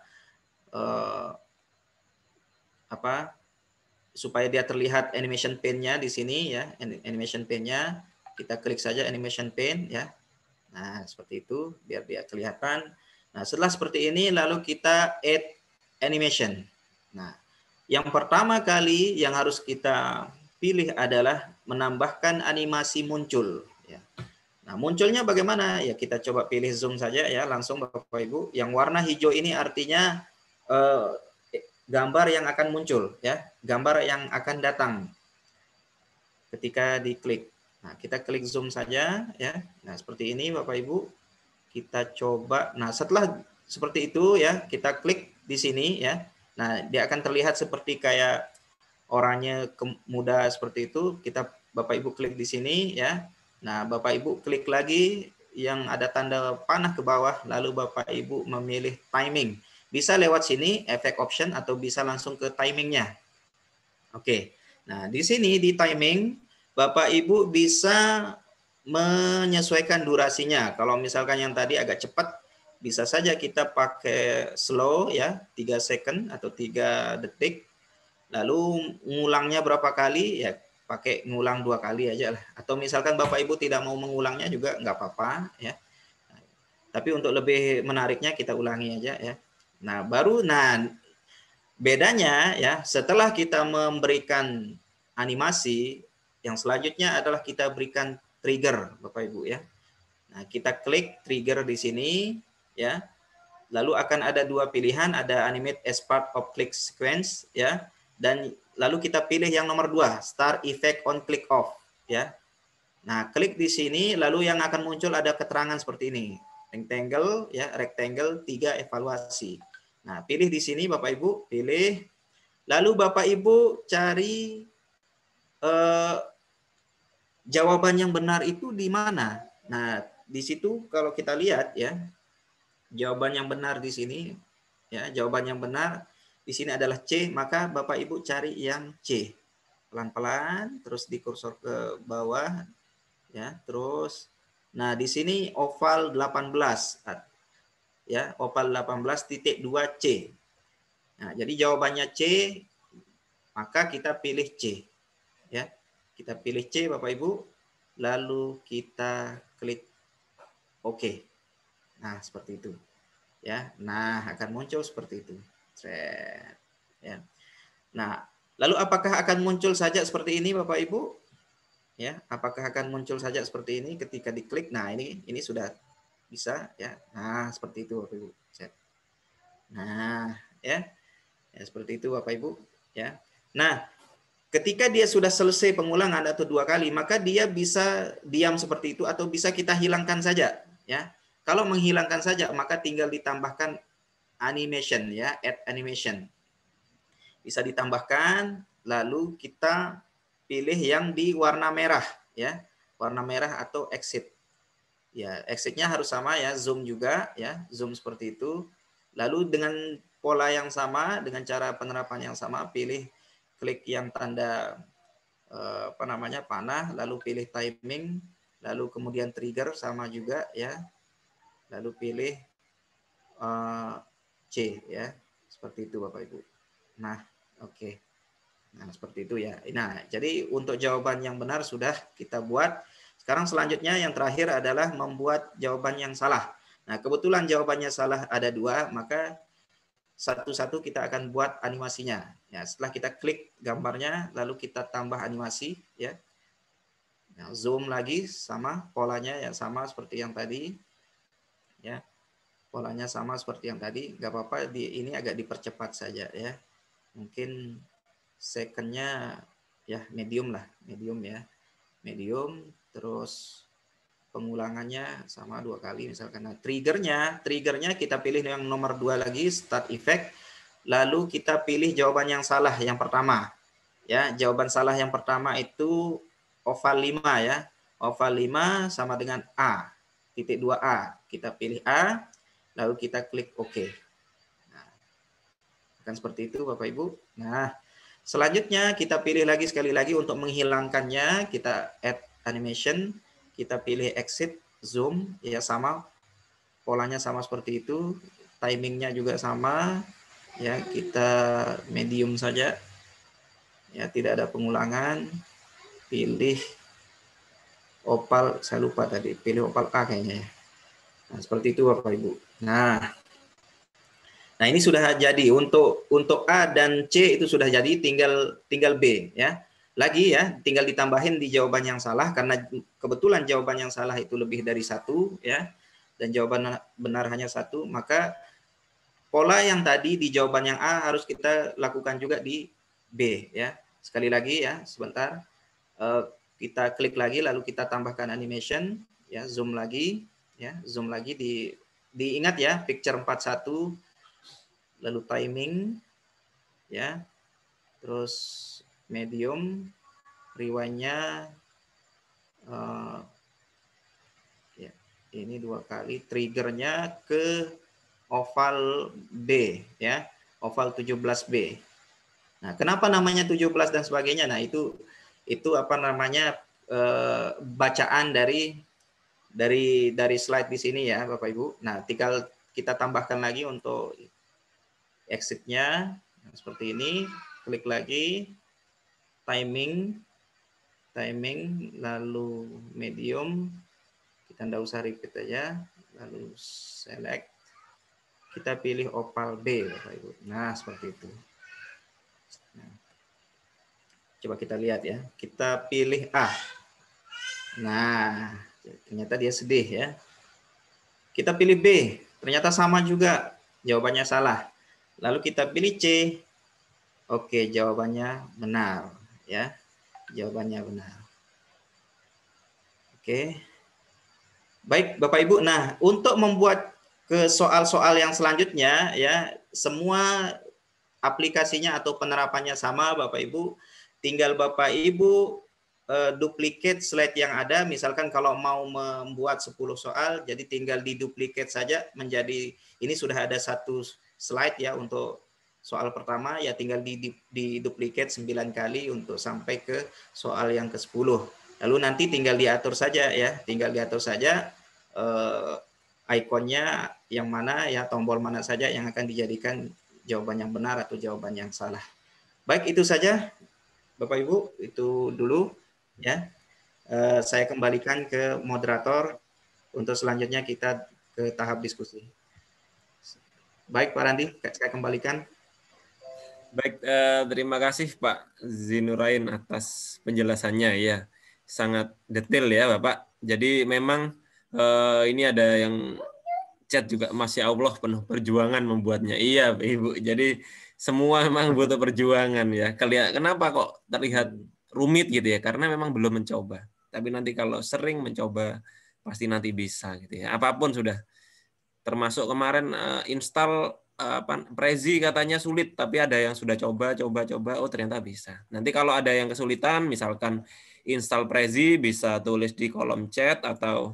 supaya dia terlihat animation pane-nya di sini ya, animation pane-nya kita klik saja animation pane ya. Nah, seperti itu biar dia kelihatan. Nah, setelah seperti ini lalu kita add animation. Nah, yang pertama kali yang harus kita pilih adalah menambahkan animasi muncul ya. Nah, munculnya bagaimana? Ya kita coba pilih zoom saja ya, langsung Bapak Ibu. Yang warna hijau ini artinya gambar yang akan muncul ya, gambar yang akan datang ketika diklik. Nah, kita klik zoom saja ya. Nah, seperti ini Bapak Ibu. Kita coba. Nah, setelah seperti itu ya, kita klik di sini ya. Nah, dia akan terlihat seperti kayak orangnya muda seperti itu. Kita Bapak Ibu klik di sini ya. Nah, Bapak Ibu klik lagi yang ada tanda panah ke bawah, lalu Bapak Ibu memilih timing. Bisa lewat sini, efek option, atau bisa langsung ke timingnya. Oke, nah di sini di timing, Bapak Ibu bisa menyesuaikan durasinya. Kalau misalkan yang tadi agak cepat, bisa saja kita pakai slow ya, 3 second atau 3 detik. Lalu ngulangnya berapa kali ya, pakai ngulang 2 kali aja lah. Atau misalkan Bapak Ibu tidak mau mengulangnya juga nggak apa-apa ya. Tapi untuk lebih menariknya kita ulangi aja ya. Nah, bedanya ya, setelah kita memberikan animasi, yang selanjutnya adalah kita berikan trigger Bapak Ibu ya. Nah, kita klik trigger di sini ya. Lalu akan ada 2 pilihan, ada animate as part of click sequence ya. Dan lalu kita pilih yang nomor 2, start effect on click off ya. Nah, klik di sini lalu yang akan muncul ada keterangan seperti ini. Rectangle ya, rectangle 3 evaluasi. Nah, pilih di sini Bapak Ibu, pilih. Lalu Bapak Ibu cari jawaban yang benar itu di mana. Nah, di situ kalau kita lihat ya, jawaban yang benar di sini ya, jawaban yang benar di sini adalah C, maka Bapak Ibu cari yang C. Pelan-pelan terus di kursor ke bawah ya, terus nah di sini oval 18 ya, oval 18.2C. Nah, jadi jawabannya C, maka kita pilih C ya. Kita pilih C Bapak Ibu, lalu kita klik OK. Nah, seperti itu. Ya. Nah, akan muncul seperti itu. Ya. Nah, lalu apakah akan muncul saja seperti ini Bapak Ibu? Ya, apakah akan muncul saja seperti ini ketika diklik? Nah, ini sudah bisa ya. Nah, seperti itu Bapak Ibu. Nah, ya. Ya, seperti itu Bapak Ibu, ya. Nah, ketika dia sudah selesai pengulangan atau 2 kali, maka dia bisa diam seperti itu atau bisa kita hilangkan saja, ya. Kalau menghilangkan saja, maka tinggal ditambahkan animation ya, add animation. Bisa ditambahkan, lalu kita pilih yang di warna merah ya, warna merah atau exit. Ya, exitnya harus sama ya, zoom juga ya, zoom seperti itu. Lalu dengan pola yang sama, dengan cara penerapan yang sama, pilih klik yang tanda panah, lalu pilih timing, lalu kemudian trigger sama juga ya, lalu pilih C ya, seperti itu Bapak Ibu. Nah, oke. Nah, seperti itu ya. Nah, jadi untuk jawaban yang benar sudah kita buat. Sekarang selanjutnya yang terakhir adalah membuat jawaban yang salah. Nah, kebetulan jawabannya salah ada 2, maka satu-satu kita akan buat animasinya. Ya, setelah kita klik gambarnya, lalu kita tambah animasi, ya. Nah, zoom lagi sama polanya ya, sama seperti yang tadi, ya. Polanya sama seperti yang tadi, nggak apa-apa. Ini agak dipercepat saja ya. Mungkin secondnya ya medium lah, medium ya, medium. Terus pengulangannya sama 2 kali misalkan. Nah, triggernya kita pilih yang nomor 2 lagi, start effect. Lalu kita pilih jawaban yang salah yang pertama. Ya, jawaban salah yang pertama itu oval 5 ya. Oval 5 sama dengan A. Titik 2A. Kita pilih A, lalu kita klik OK. Nah, akan seperti itu Bapak Ibu. Nah, selanjutnya kita pilih lagi sekali lagi untuk menghilangkannya, kita add animation. Kita pilih exit, zoom, ya sama, polanya sama seperti itu, timingnya juga sama, ya kita medium saja, ya tidak ada pengulangan, pilih opal, saya lupa tadi, pilih opal A kayaknya ya. Nah, seperti itu Bapak Ibu. Nah ini sudah jadi untuk A dan C itu sudah jadi, tinggal B ya. lagi ya, tinggal ditambahin di jawaban yang salah karena kebetulan jawaban yang salah itu lebih dari satu ya, dan jawaban benar hanya satu, maka pola yang tadi di jawaban yang A harus kita lakukan juga di B ya. Sekali lagi ya, sebentar. Kita klik lagi lalu kita tambahkan animation ya, zoom lagi ya, zoom lagi diingat ya, picture 41 lalu timing ya. Terus medium, rewind-nya ya, ini 2 kali, triggernya ke oval B ya, oval 17B. Nah, kenapa namanya 17 dan sebagainya? Nah, itu apa namanya bacaan dari slide di sini ya, Bapak Ibu. Nah, tinggal kita tambahkan lagi untuk exit-nya seperti ini. Klik lagi, timing, lalu medium. Kita tidak usah repeat aja. Lalu select. Kita pilih oval B, Bapak Ibu. Nah, seperti itu. Nah, coba kita lihat ya. Kita pilih A. Nah, ternyata dia sedih ya. Kita pilih B. Ternyata sama juga. Jawabannya salah. Lalu kita pilih C. Oke, jawabannya benar ya. Jawabannya benar. Oke. Baik, Bapak Ibu. Nah, untuk membuat ke soal-soal yang selanjutnya ya, semua aplikasinya atau penerapannya sama, Bapak Ibu. Tinggal Bapak Ibu duplicate slide yang ada. Misalkan kalau mau membuat 10 soal, jadi tinggal diduplicate saja menjadi, ini sudah ada satu slide ya untuk soal pertama, ya tinggal diduplicate 9 kali untuk sampai ke soal yang ke-10. Lalu nanti tinggal diatur saja ya, tinggal diatur saja ikonnya yang mana ya, tombol mana saja yang akan dijadikan jawaban yang benar atau jawaban yang salah. Baik, itu saja Bapak Ibu, itu dulu ya. Saya kembalikan ke moderator untuk selanjutnya kita ke tahap diskusi. Baik Pak Randi, saya kembalikan.
Baik, terima kasih Pak Zinurain atas penjelasannya ya. Sangat detail ya Bapak. Jadi memang ini ada yang chat juga, Masya Allah penuh perjuangan membuatnya. Iya Ibu, jadi semua memang butuh perjuangan ya. Kenapa kok terlihat rumit gitu ya? Karena memang belum mencoba. Tapi nanti kalau sering mencoba, pasti nanti bisa gitu ya. Apapun sudah. Termasuk kemarin install Prezi katanya sulit, tapi ada yang sudah coba, oh ternyata bisa. Nanti kalau ada yang kesulitan, misalkan install Prezi, bisa tulis di kolom chat, atau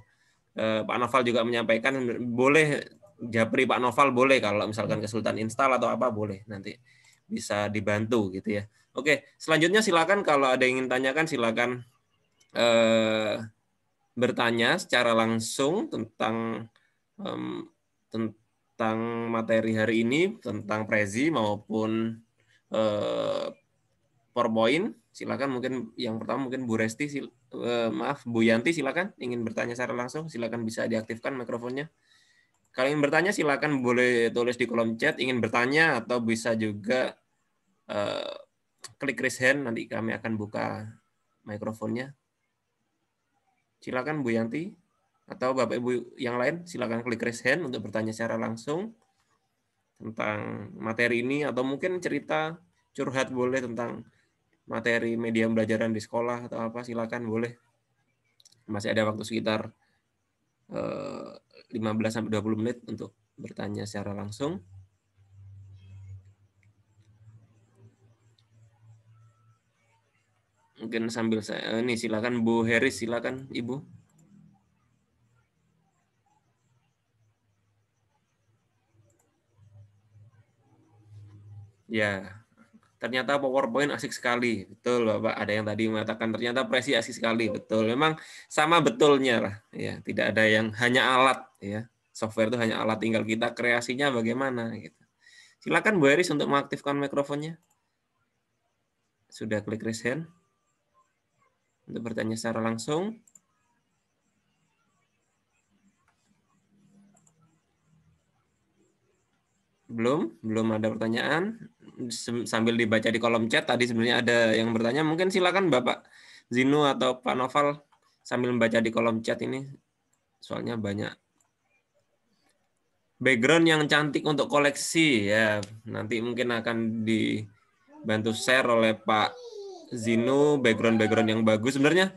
Pak Noval juga menyampaikan, boleh japri Pak Noval, boleh kalau misalkan kesulitan install atau apa, boleh nanti bisa dibantu gitu ya. Oke, selanjutnya silakan kalau ada yang ingin tanyakan, silakan bertanya secara langsung tentang materi hari ini, tentang Prezi maupun PowerPoint. Silakan, mungkin yang pertama mungkin Bu Resti, maaf Bu Yanti, silakan ingin bertanya secara langsung, silakan bisa diaktifkan mikrofonnya. Kalau ingin bertanya silakan boleh tulis di kolom chat ingin bertanya, atau bisa juga klik raise hand, nanti kami akan buka mikrofonnya. Silakan Bu Yanti atau Bapak Ibu yang lain, silakan klik raise hand untuk bertanya secara langsung tentang materi ini, atau mungkin cerita curhat boleh tentang materi media pembelajaran di sekolah atau apa, silakan boleh. Masih ada waktu sekitar 15-20 menit untuk bertanya secara langsung. Mungkin sambil saya ini, silakan Bu Heris, silakan Ibu. Ya, ternyata PowerPoint asik sekali, betul Bapak. Ada yang tadi mengatakan ternyata Prezi asik sekali, betul. Memang sama betulnya lah, ya. Tidak ada yang hanya alat, ya. Software itu hanya alat, tinggal kita kreasinya bagaimana, gitu. Silakan Bu Heris untuk mengaktifkan mikrofonnya. Sudah klik raise hand untuk bertanya secara langsung. Belum ada pertanyaan. sambil dibaca di kolom chat. Tadi sebenarnya ada yang bertanya, mungkin silakan Bapak Zinu atau Pak Noval sambil membaca di kolom chat ini, soalnya banyak. Background yang cantik untuk koleksi ya, nanti mungkin akan dibantu share oleh Pak Zinu, background yang bagus. Sebenarnya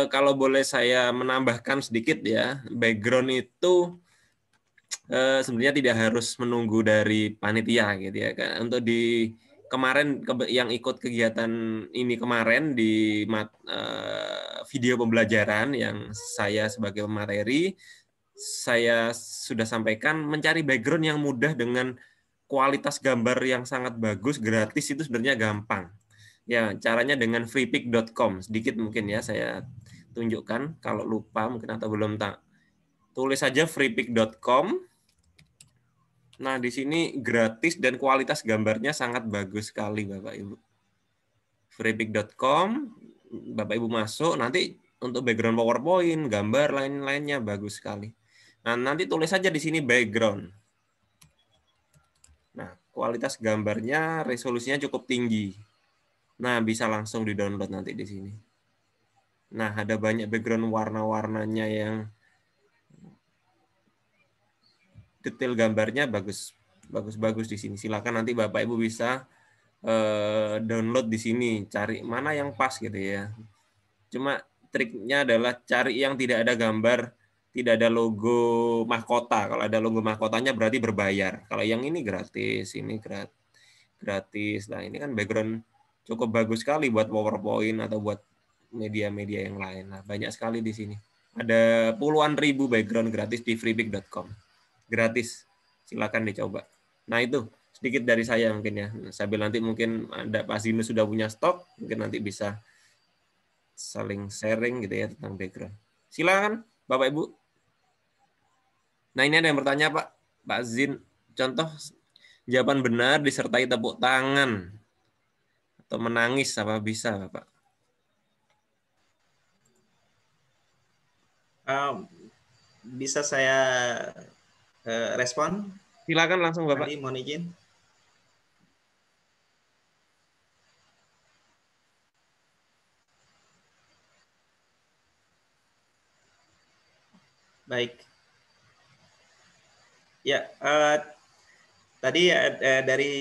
kalau boleh saya menambahkan sedikit ya, background itu sebenarnya tidak harus menunggu dari panitia gitu ya. Untuk di kemarin yang ikut kegiatan ini kemarin di video pembelajaran yang saya sebagai pemateri, saya sudah sampaikan mencari background yang mudah dengan kualitas gambar yang sangat bagus, gratis itu sebenarnya gampang. Ya, caranya dengan freepik.com. Sedikit mungkin ya saya tunjukkan, kalau lupa mungkin atau belum tak. Tulis saja freepik.com. Nah, di sini gratis dan kualitas gambarnya sangat bagus sekali Bapak Ibu. freepik.com, Bapak Ibu masuk, nanti untuk background PowerPoint, gambar lain-lainnya bagus sekali. Nah, nanti tulis saja di sini background. Nah, kualitas gambarnya, resolusinya cukup tinggi. Nah, bisa langsung di-download nanti di sini. Nah, ada banyak background warna-warnanya yang detail gambarnya bagus di sini. Silakan nanti Bapak Ibu bisa download di sini, cari mana yang pas gitu ya. Cuma triknya adalah cari yang tidak ada gambar, tidak ada logo mahkota. Kalau ada logo mahkotanya berarti berbayar. Kalau yang ini gratis, ini gratis. Nah, ini kan background cukup bagus sekali buat PowerPoint atau buat media-media yang lain. Nah, banyak sekali di sini. Ada puluhan ribu background gratis di freepik.com. Gratis. Silakan dicoba. Nah, itu sedikit dari saya mungkin ya. Sambil nanti mungkin ada Pak Zinu sudah punya stok, mungkin nanti bisa saling sharing gitu ya tentang background. Silakan Bapak Ibu. Nah, ini ada yang bertanya Pak Zin, contoh jawaban benar disertai tepuk tangan atau menangis apa bisa Bapak?
Bisa saya respon?
Silakan langsung Bapak.
Tadi mohon izin. Baik. Ya, tadi dari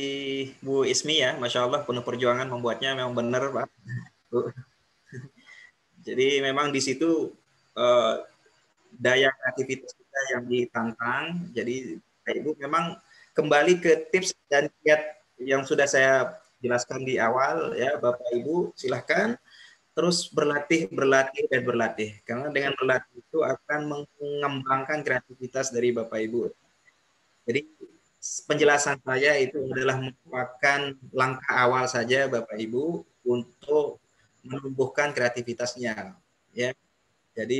Bu Ismi ya, Masya Allah penuh perjuangan membuatnya, memang benar Pak. Bu. Jadi memang di situ daya kreativitas kita yang ditantang. Jadi Ibu memang kembali ke tips dan kiat yang sudah saya jelaskan di awal ya, Bapak Ibu silahkan terus berlatih dan berlatih, karena dengan berlatih itu akan mengembangkan kreativitas dari Bapak Ibu. Jadi penjelasan saya itu adalah merupakan langkah awal saja Bapak Ibu untuk menumbuhkan kreativitasnya ya. Jadi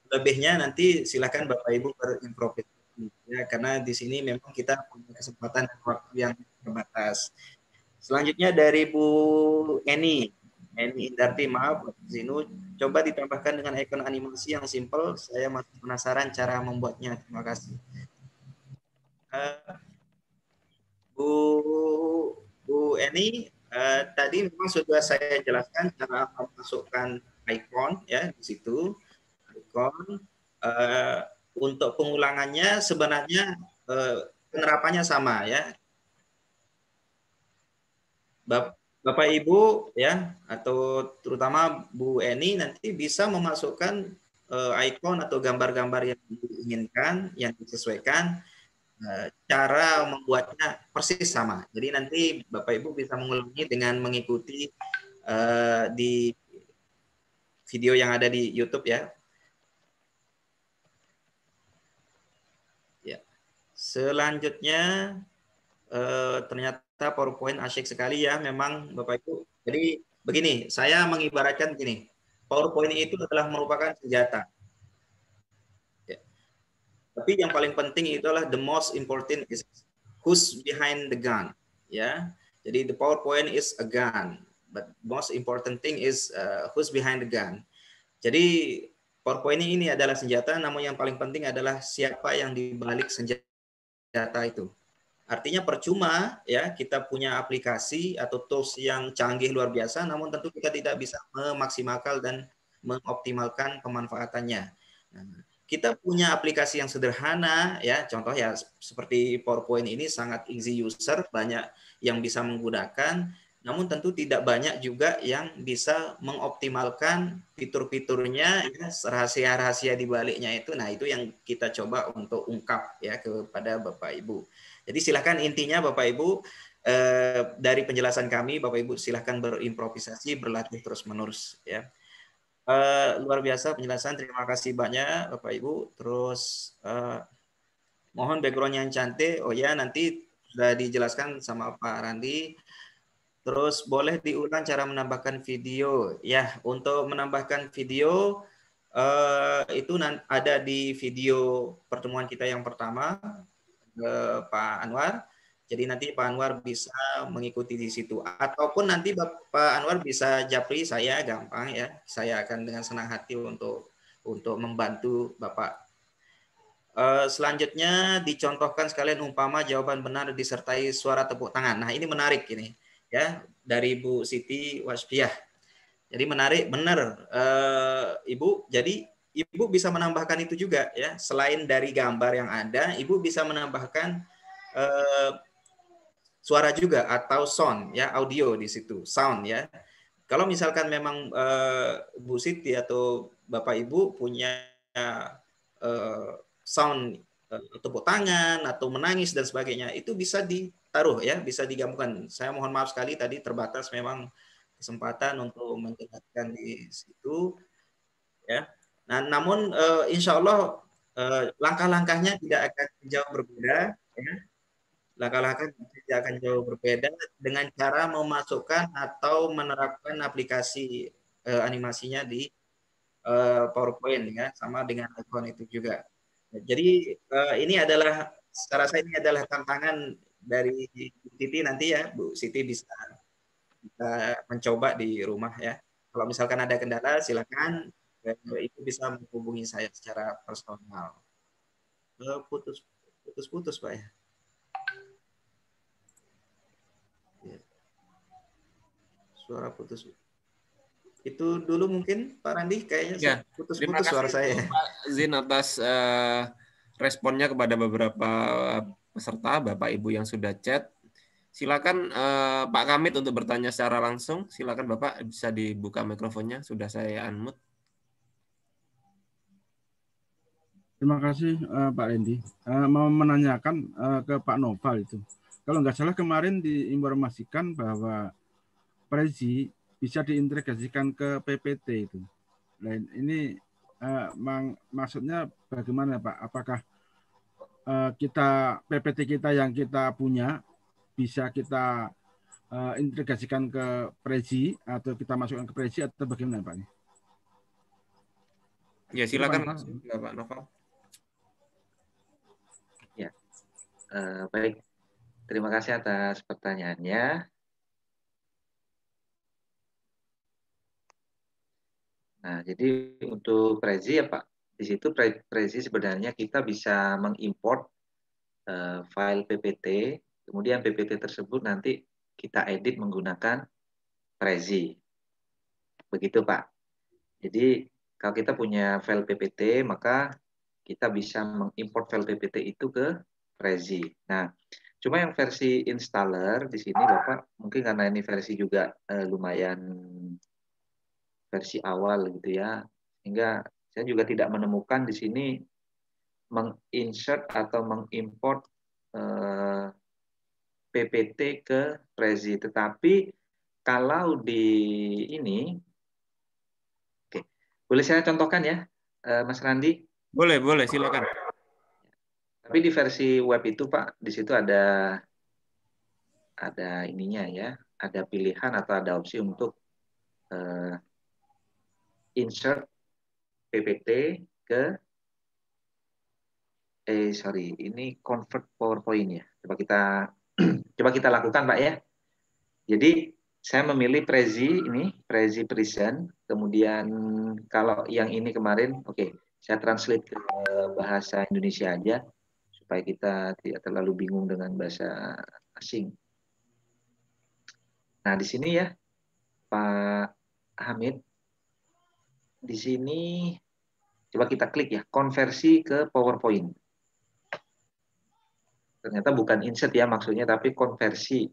lebihnya nanti silakan Bapak Ibu berimprovisasi ya, karena di sini memang kita punya kesempatan dan waktu yang terbatas. Selanjutnya dari Bu Eni Indarti, maaf Zinu, coba ditambahkan dengan ikon animasi yang simple. Saya masih penasaran cara membuatnya. Terima kasih. Bu Eni, tadi memang sudah saya jelaskan cara memasukkan icon ya di situ. Icon untuk pengulangannya sebenarnya penerapannya sama ya. Bapak Ibu ya, atau terutama Bu Eni nanti bisa memasukkan icon atau gambar-gambar yang diinginkan, yang disesuaikan. Cara membuatnya persis sama. Jadi nanti Bapak Ibu bisa mengulangi dengan mengikuti di video yang ada di YouTube ya. Ya. Selanjutnya ternyata PowerPoint asyik sekali ya, memang Bapak Ibu. Jadi begini, saya mengibaratkan gini, PowerPoint itu adalah merupakan senjata. Ya. Tapi yang paling penting itu adalah the most important is who's behind the gun. Ya, jadi the PowerPoint is a gun, but most important thing is who's behind the gun. Jadi PowerPoint ini adalah senjata, namun yang paling penting adalah siapa yang di balik senjata itu. Artinya percuma ya kita punya aplikasi atau tools yang canggih luar biasa, namun tentu kita tidak bisa memaksimalkan dan mengoptimalkan pemanfaatannya. Nah, kita punya aplikasi yang sederhana ya, contoh ya seperti PowerPoint ini sangat easy user, banyak yang bisa menggunakan, namun tentu tidak banyak juga yang bisa mengoptimalkan fitur-fiturnya, ya, rahasia-rahasia di baliknya itu. Nah, itu yang kita coba untuk ungkap ya kepada Bapak Ibu. Jadi silakan intinya Bapak Ibu dari penjelasan kami, Bapak Ibu silakan berimprovisasi, berlatih terus-menerus ya. Luar biasa penjelasan, terima kasih banyak Bapak Ibu. Terus mohon background yang cantik. Oh ya, nanti sudah dijelaskan sama Pak Randi. Terus boleh diulang cara menambahkan video. Ya, untuk menambahkan video itu ada di video pertemuan kita yang pertama, Pak Anwar. Jadi nanti Pak Anwar bisa mengikuti di situ. Ataupun nanti Pak Anwar bisa japri saya, gampang ya. Saya akan dengan senang hati untuk membantu Bapak. Selanjutnya dicontohkan sekalian umpama jawaban benar disertai suara tepuk tangan. Nah, ini menarik ini ya dari Bu Siti Wasfiyah. Jadi menarik benar Ibu. Jadi Ibu bisa menambahkan itu juga ya. Selain dari gambar yang ada, Ibu bisa menambahkan suara juga atau sound ya, audio di situ, sound ya. Kalau misalkan memang Bu Siti atau Bapak Ibu punya sound tepuk tangan atau menangis dan sebagainya, itu bisa ditaruh ya, bisa digabungkan. Saya mohon maaf sekali tadi terbatas memang kesempatan untuk menjelaskan di situ ya. Nah, namun insya Allah langkah-langkahnya tidak akan jauh berbeda ya. Langkah-langkah tidak akan jauh berbeda dengan cara memasukkan atau menerapkan aplikasi animasinya di PowerPoint ya, sama dengan icon itu juga. Jadi ini adalah, secara saya ini adalah tantangan dari Siti nanti ya, Bu Siti bisa mencoba di rumah ya. Kalau misalkan ada kendala, silakan itu bisa menghubungi saya secara personal. Putus-putus Pak ya. Suara putus. Itu dulu mungkin Pak Randi kayaknya
Ya,
putus-putus suara saya.
Pak Zin atas responnya kepada beberapa peserta, Bapak Ibu yang sudah chat. Silakan Pak Kamit untuk bertanya secara langsung. Silakan Bapak, bisa dibuka mikrofonnya, sudah saya unmute.
Terima kasih Pak Randy. Mau menanyakan ke Pak Noval itu. Kalau nggak salah kemarin diinformasikan bahwa Prezi bisa diintegrasikan ke PPT itu. Nah, ini maksudnya bagaimana Pak? Apakah kita PPT kita yang kita punya bisa kita integrasikan ke Prezi atau kita masukkan ke Prezi atau bagaimana Pak?
Ya silakan Pak Noval.
Ya, baik. Terima kasih atas pertanyaannya. Nah, jadi untuk Prezi ya Pak, di situ Prezi sebenarnya kita bisa mengimport file PPT, kemudian PPT tersebut nanti kita edit menggunakan Prezi. Begitu Pak. Jadi kalau kita punya file PPT, maka kita bisa mengimport file PPT itu ke Prezi. Nah, cuma yang versi installer di sini Bapak, mungkin karena ini versi juga lumayan versi awal gitu ya, sehingga saya juga tidak menemukan di sini menginsert atau mengimport PPT ke Prezi. Tetapi kalau di ini, oke, boleh saya contohkan ya, Mas Randi?
Boleh, silakan.
Tapi di versi web itu Pak, di situ ada ininya ya, ada pilihan atau ada opsi untuk insert PPT ke ini convert PowerPoint ya. Coba kita lakukan Pak ya. Jadi saya memilih Prezi ini, Prezi Present. Kemudian kalau yang ini kemarin, oke, saya translate ke bahasa Indonesia aja supaya kita tidak terlalu bingung dengan bahasa asing. Nah, di sini ya, Pak Hamid, di sini coba kita klik ya, konversi ke PowerPoint. Ternyata bukan insert ya maksudnya, tapi konversi.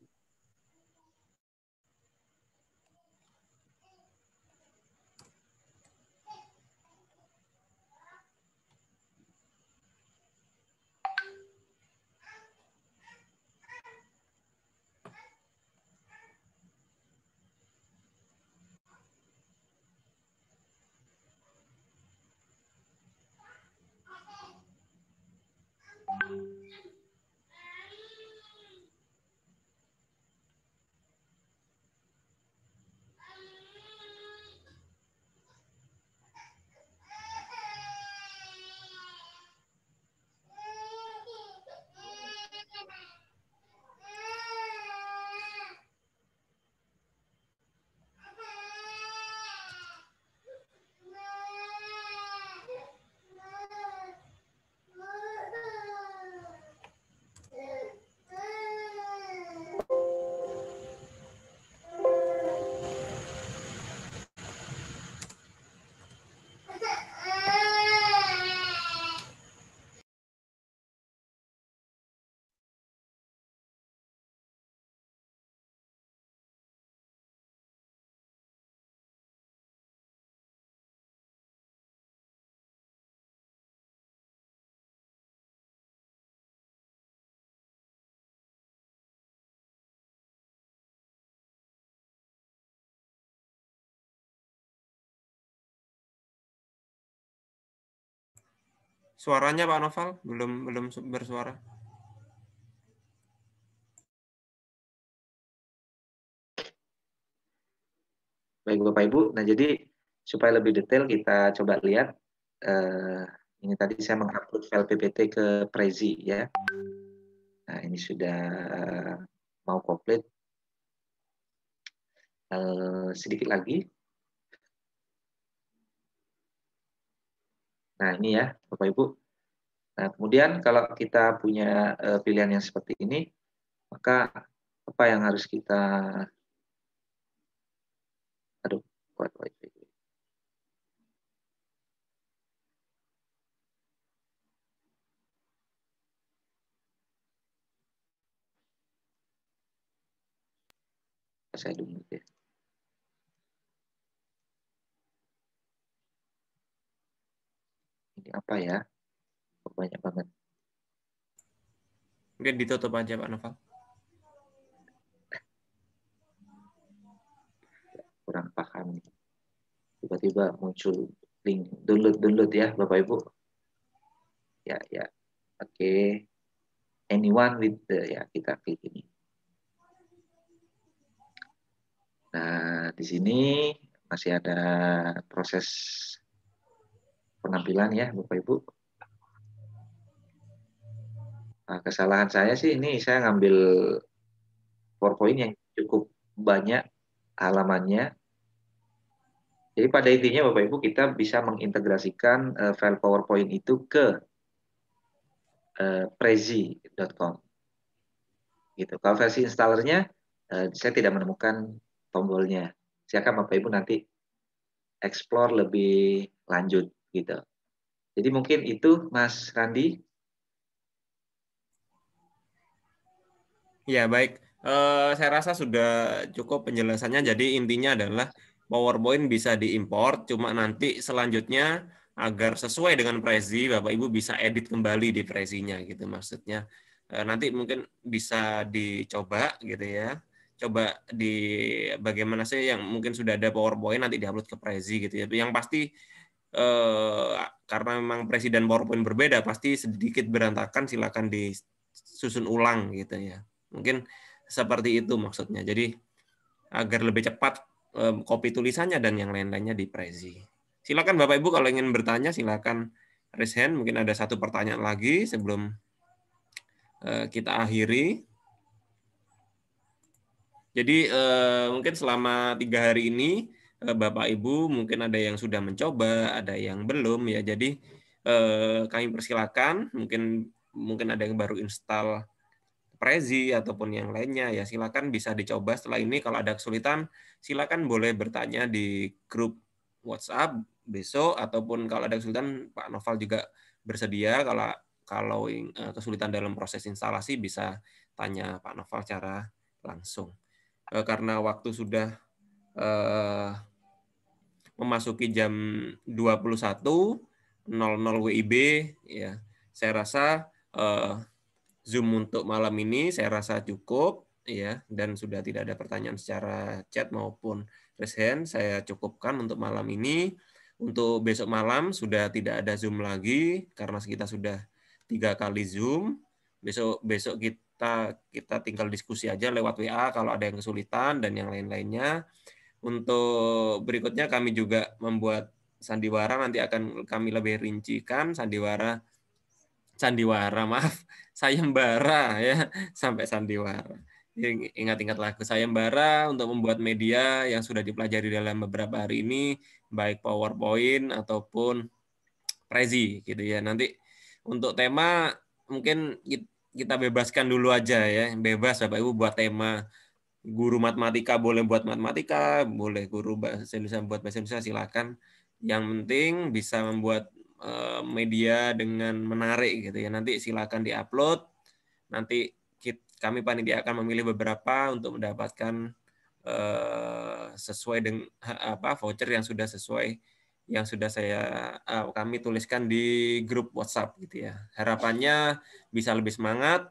Suaranya Pak Noval belum bersuara.
Baik Bapak Ibu, nah jadi supaya lebih detail kita coba lihat, ini tadi saya mengupload file PPT ke Prezi ya. Nah ini sudah mau komplit, sedikit lagi. Nah ini ya Bapak Ibu. Nah kemudian kalau kita punya pilihan yang seperti ini, maka apa yang harus kita, aduh, kuat. Saya dulu ya. Ini apa ya? Banyak banget.
Mungkin ditutup aja Pak Noval.
Kurang paham. Tiba-tiba muncul link download ya Bapak Ibu. Ya. Oke. Anyone with the, ya kita klik ini. Nah, di sini masih ada proses pengambilan ya Bapak Ibu. Nah, kesalahan saya sih ini saya ngambil PowerPoint yang cukup banyak halamannya. Jadi pada intinya Bapak Ibu kita bisa mengintegrasikan file PowerPoint itu ke prezi.com. Gitu. Kalau versi installernya saya tidak menemukan tombolnya. Silakan Bapak Ibu nanti explore lebih lanjut gitu. Jadi mungkin itu Mas Randi.
Ya, baik. Saya rasa sudah cukup penjelasannya. Jadi intinya adalah PowerPoint bisa diimport, cuma nanti selanjutnya agar sesuai dengan Prezi, Bapak Ibu bisa edit kembali di Prezinya gitu maksudnya. Nanti mungkin bisa dicoba gitu ya. Coba di bagaimana sih yang mungkin sudah ada PowerPoint nanti diupload ke Prezi gitu ya. Yang pasti karena memang Prezi dan PowerPoint berbeda, pasti sedikit berantakan, silakan disusun ulang gitu ya. Mungkin seperti itu maksudnya. Jadi agar lebih cepat copy tulisannya dan yang lain-lainnya di Prezi. Silakan Bapak Ibu kalau ingin bertanya silakan raise hand. Mungkin ada satu pertanyaan lagi sebelum kita akhiri. Jadi mungkin selama 3 hari ini Bapak Ibu mungkin ada yang sudah mencoba, ada yang belum ya. Jadi kami persilakan mungkin mungkin ada yang baru install Prezi ataupun yang lainnya, ya silakan bisa dicoba setelah ini. Kalau ada kesulitan, silakan boleh bertanya di grup WhatsApp besok, ataupun kalau ada kesulitan Pak Noval juga bersedia kalau kesulitan dalam proses instalasi bisa tanya Pak Noval secara langsung. Karena waktu sudah memasuki jam 21.00 WIB, ya saya rasa Zoom untuk malam ini saya rasa cukup, ya, dan sudah tidak ada pertanyaan secara chat maupun raise hand. Saya cukupkan untuk malam ini. Untuk besok malam sudah tidak ada Zoom lagi karena kita sudah 3 kali Zoom. Besok kita tinggal diskusi aja lewat WA kalau ada yang kesulitan dan yang lain-lainnya. Untuk berikutnya kami juga membuat sandiwara, nanti akan kami lebih rincikan sandiwara maaf, sayembara, ya, sampai sandiwara. Ingat-ingat lagu sayembara untuk membuat media yang sudah dipelajari dalam beberapa hari ini, baik PowerPoint ataupun Prezi, gitu ya. Nanti untuk tema mungkin kita bebaskan dulu aja, ya, bebas Bapak Ibu buat tema. Guru matematika boleh buat matematika, boleh guru bahasa Indonesia buat bahasa Indonesia, silakan. Yang penting bisa membuat media dengan menarik, gitu ya. Nanti silakan diupload. Nanti kami panitia akan memilih beberapa untuk mendapatkan sesuai dengan voucher yang sudah sesuai yang sudah kami tuliskan di grup WhatsApp, gitu ya. Harapannya bisa lebih semangat,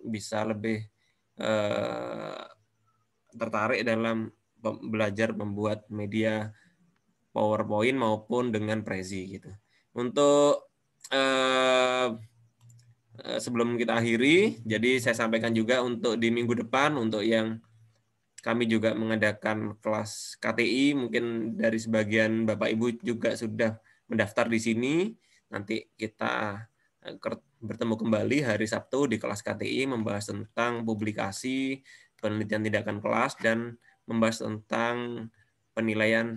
bisa lebih tertarik dalam belajar membuat media PowerPoint maupun dengan Prezi, gitu. Untuk sebelum kita akhiri, jadi saya sampaikan juga untuk di minggu depan, untuk yang kami juga mengadakan kelas KTI, mungkin dari sebagian Bapak Ibu juga sudah mendaftar di sini. Nanti kita bertemu kembali hari Sabtu di kelas KTI, membahas tentang publikasi, penelitian tindakan kelas, dan membahas tentang penilaian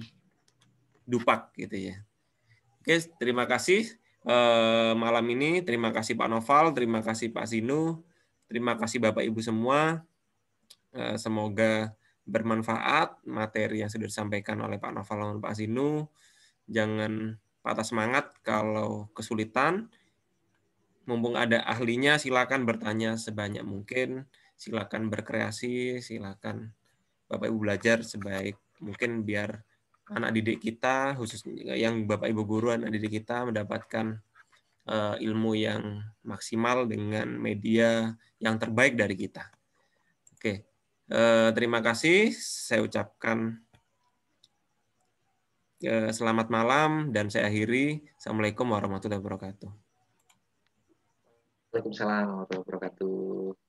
Dupak, gitu ya. Oke, terima kasih malam ini. Terima kasih Pak Noval, terima kasih Pak Zinu, terima kasih Bapak Ibu semua. Semoga bermanfaat materi yang sudah disampaikan oleh Pak Noval dan Pak Zinu. Jangan patah semangat kalau kesulitan. Mumpung ada ahlinya, silakan bertanya sebanyak mungkin, silakan berkreasi, silakan Bapak Ibu belajar sebaik mungkin biar anak didik kita, khususnya yang Bapak Ibu guru, anak didik kita mendapatkan ilmu yang maksimal dengan media yang terbaik dari kita. Oke, terima kasih. Saya ucapkan selamat malam dan saya akhiri. Assalamualaikum warahmatullahi wabarakatuh.
Waalaikumsalam warahmatullahi wabarakatuh.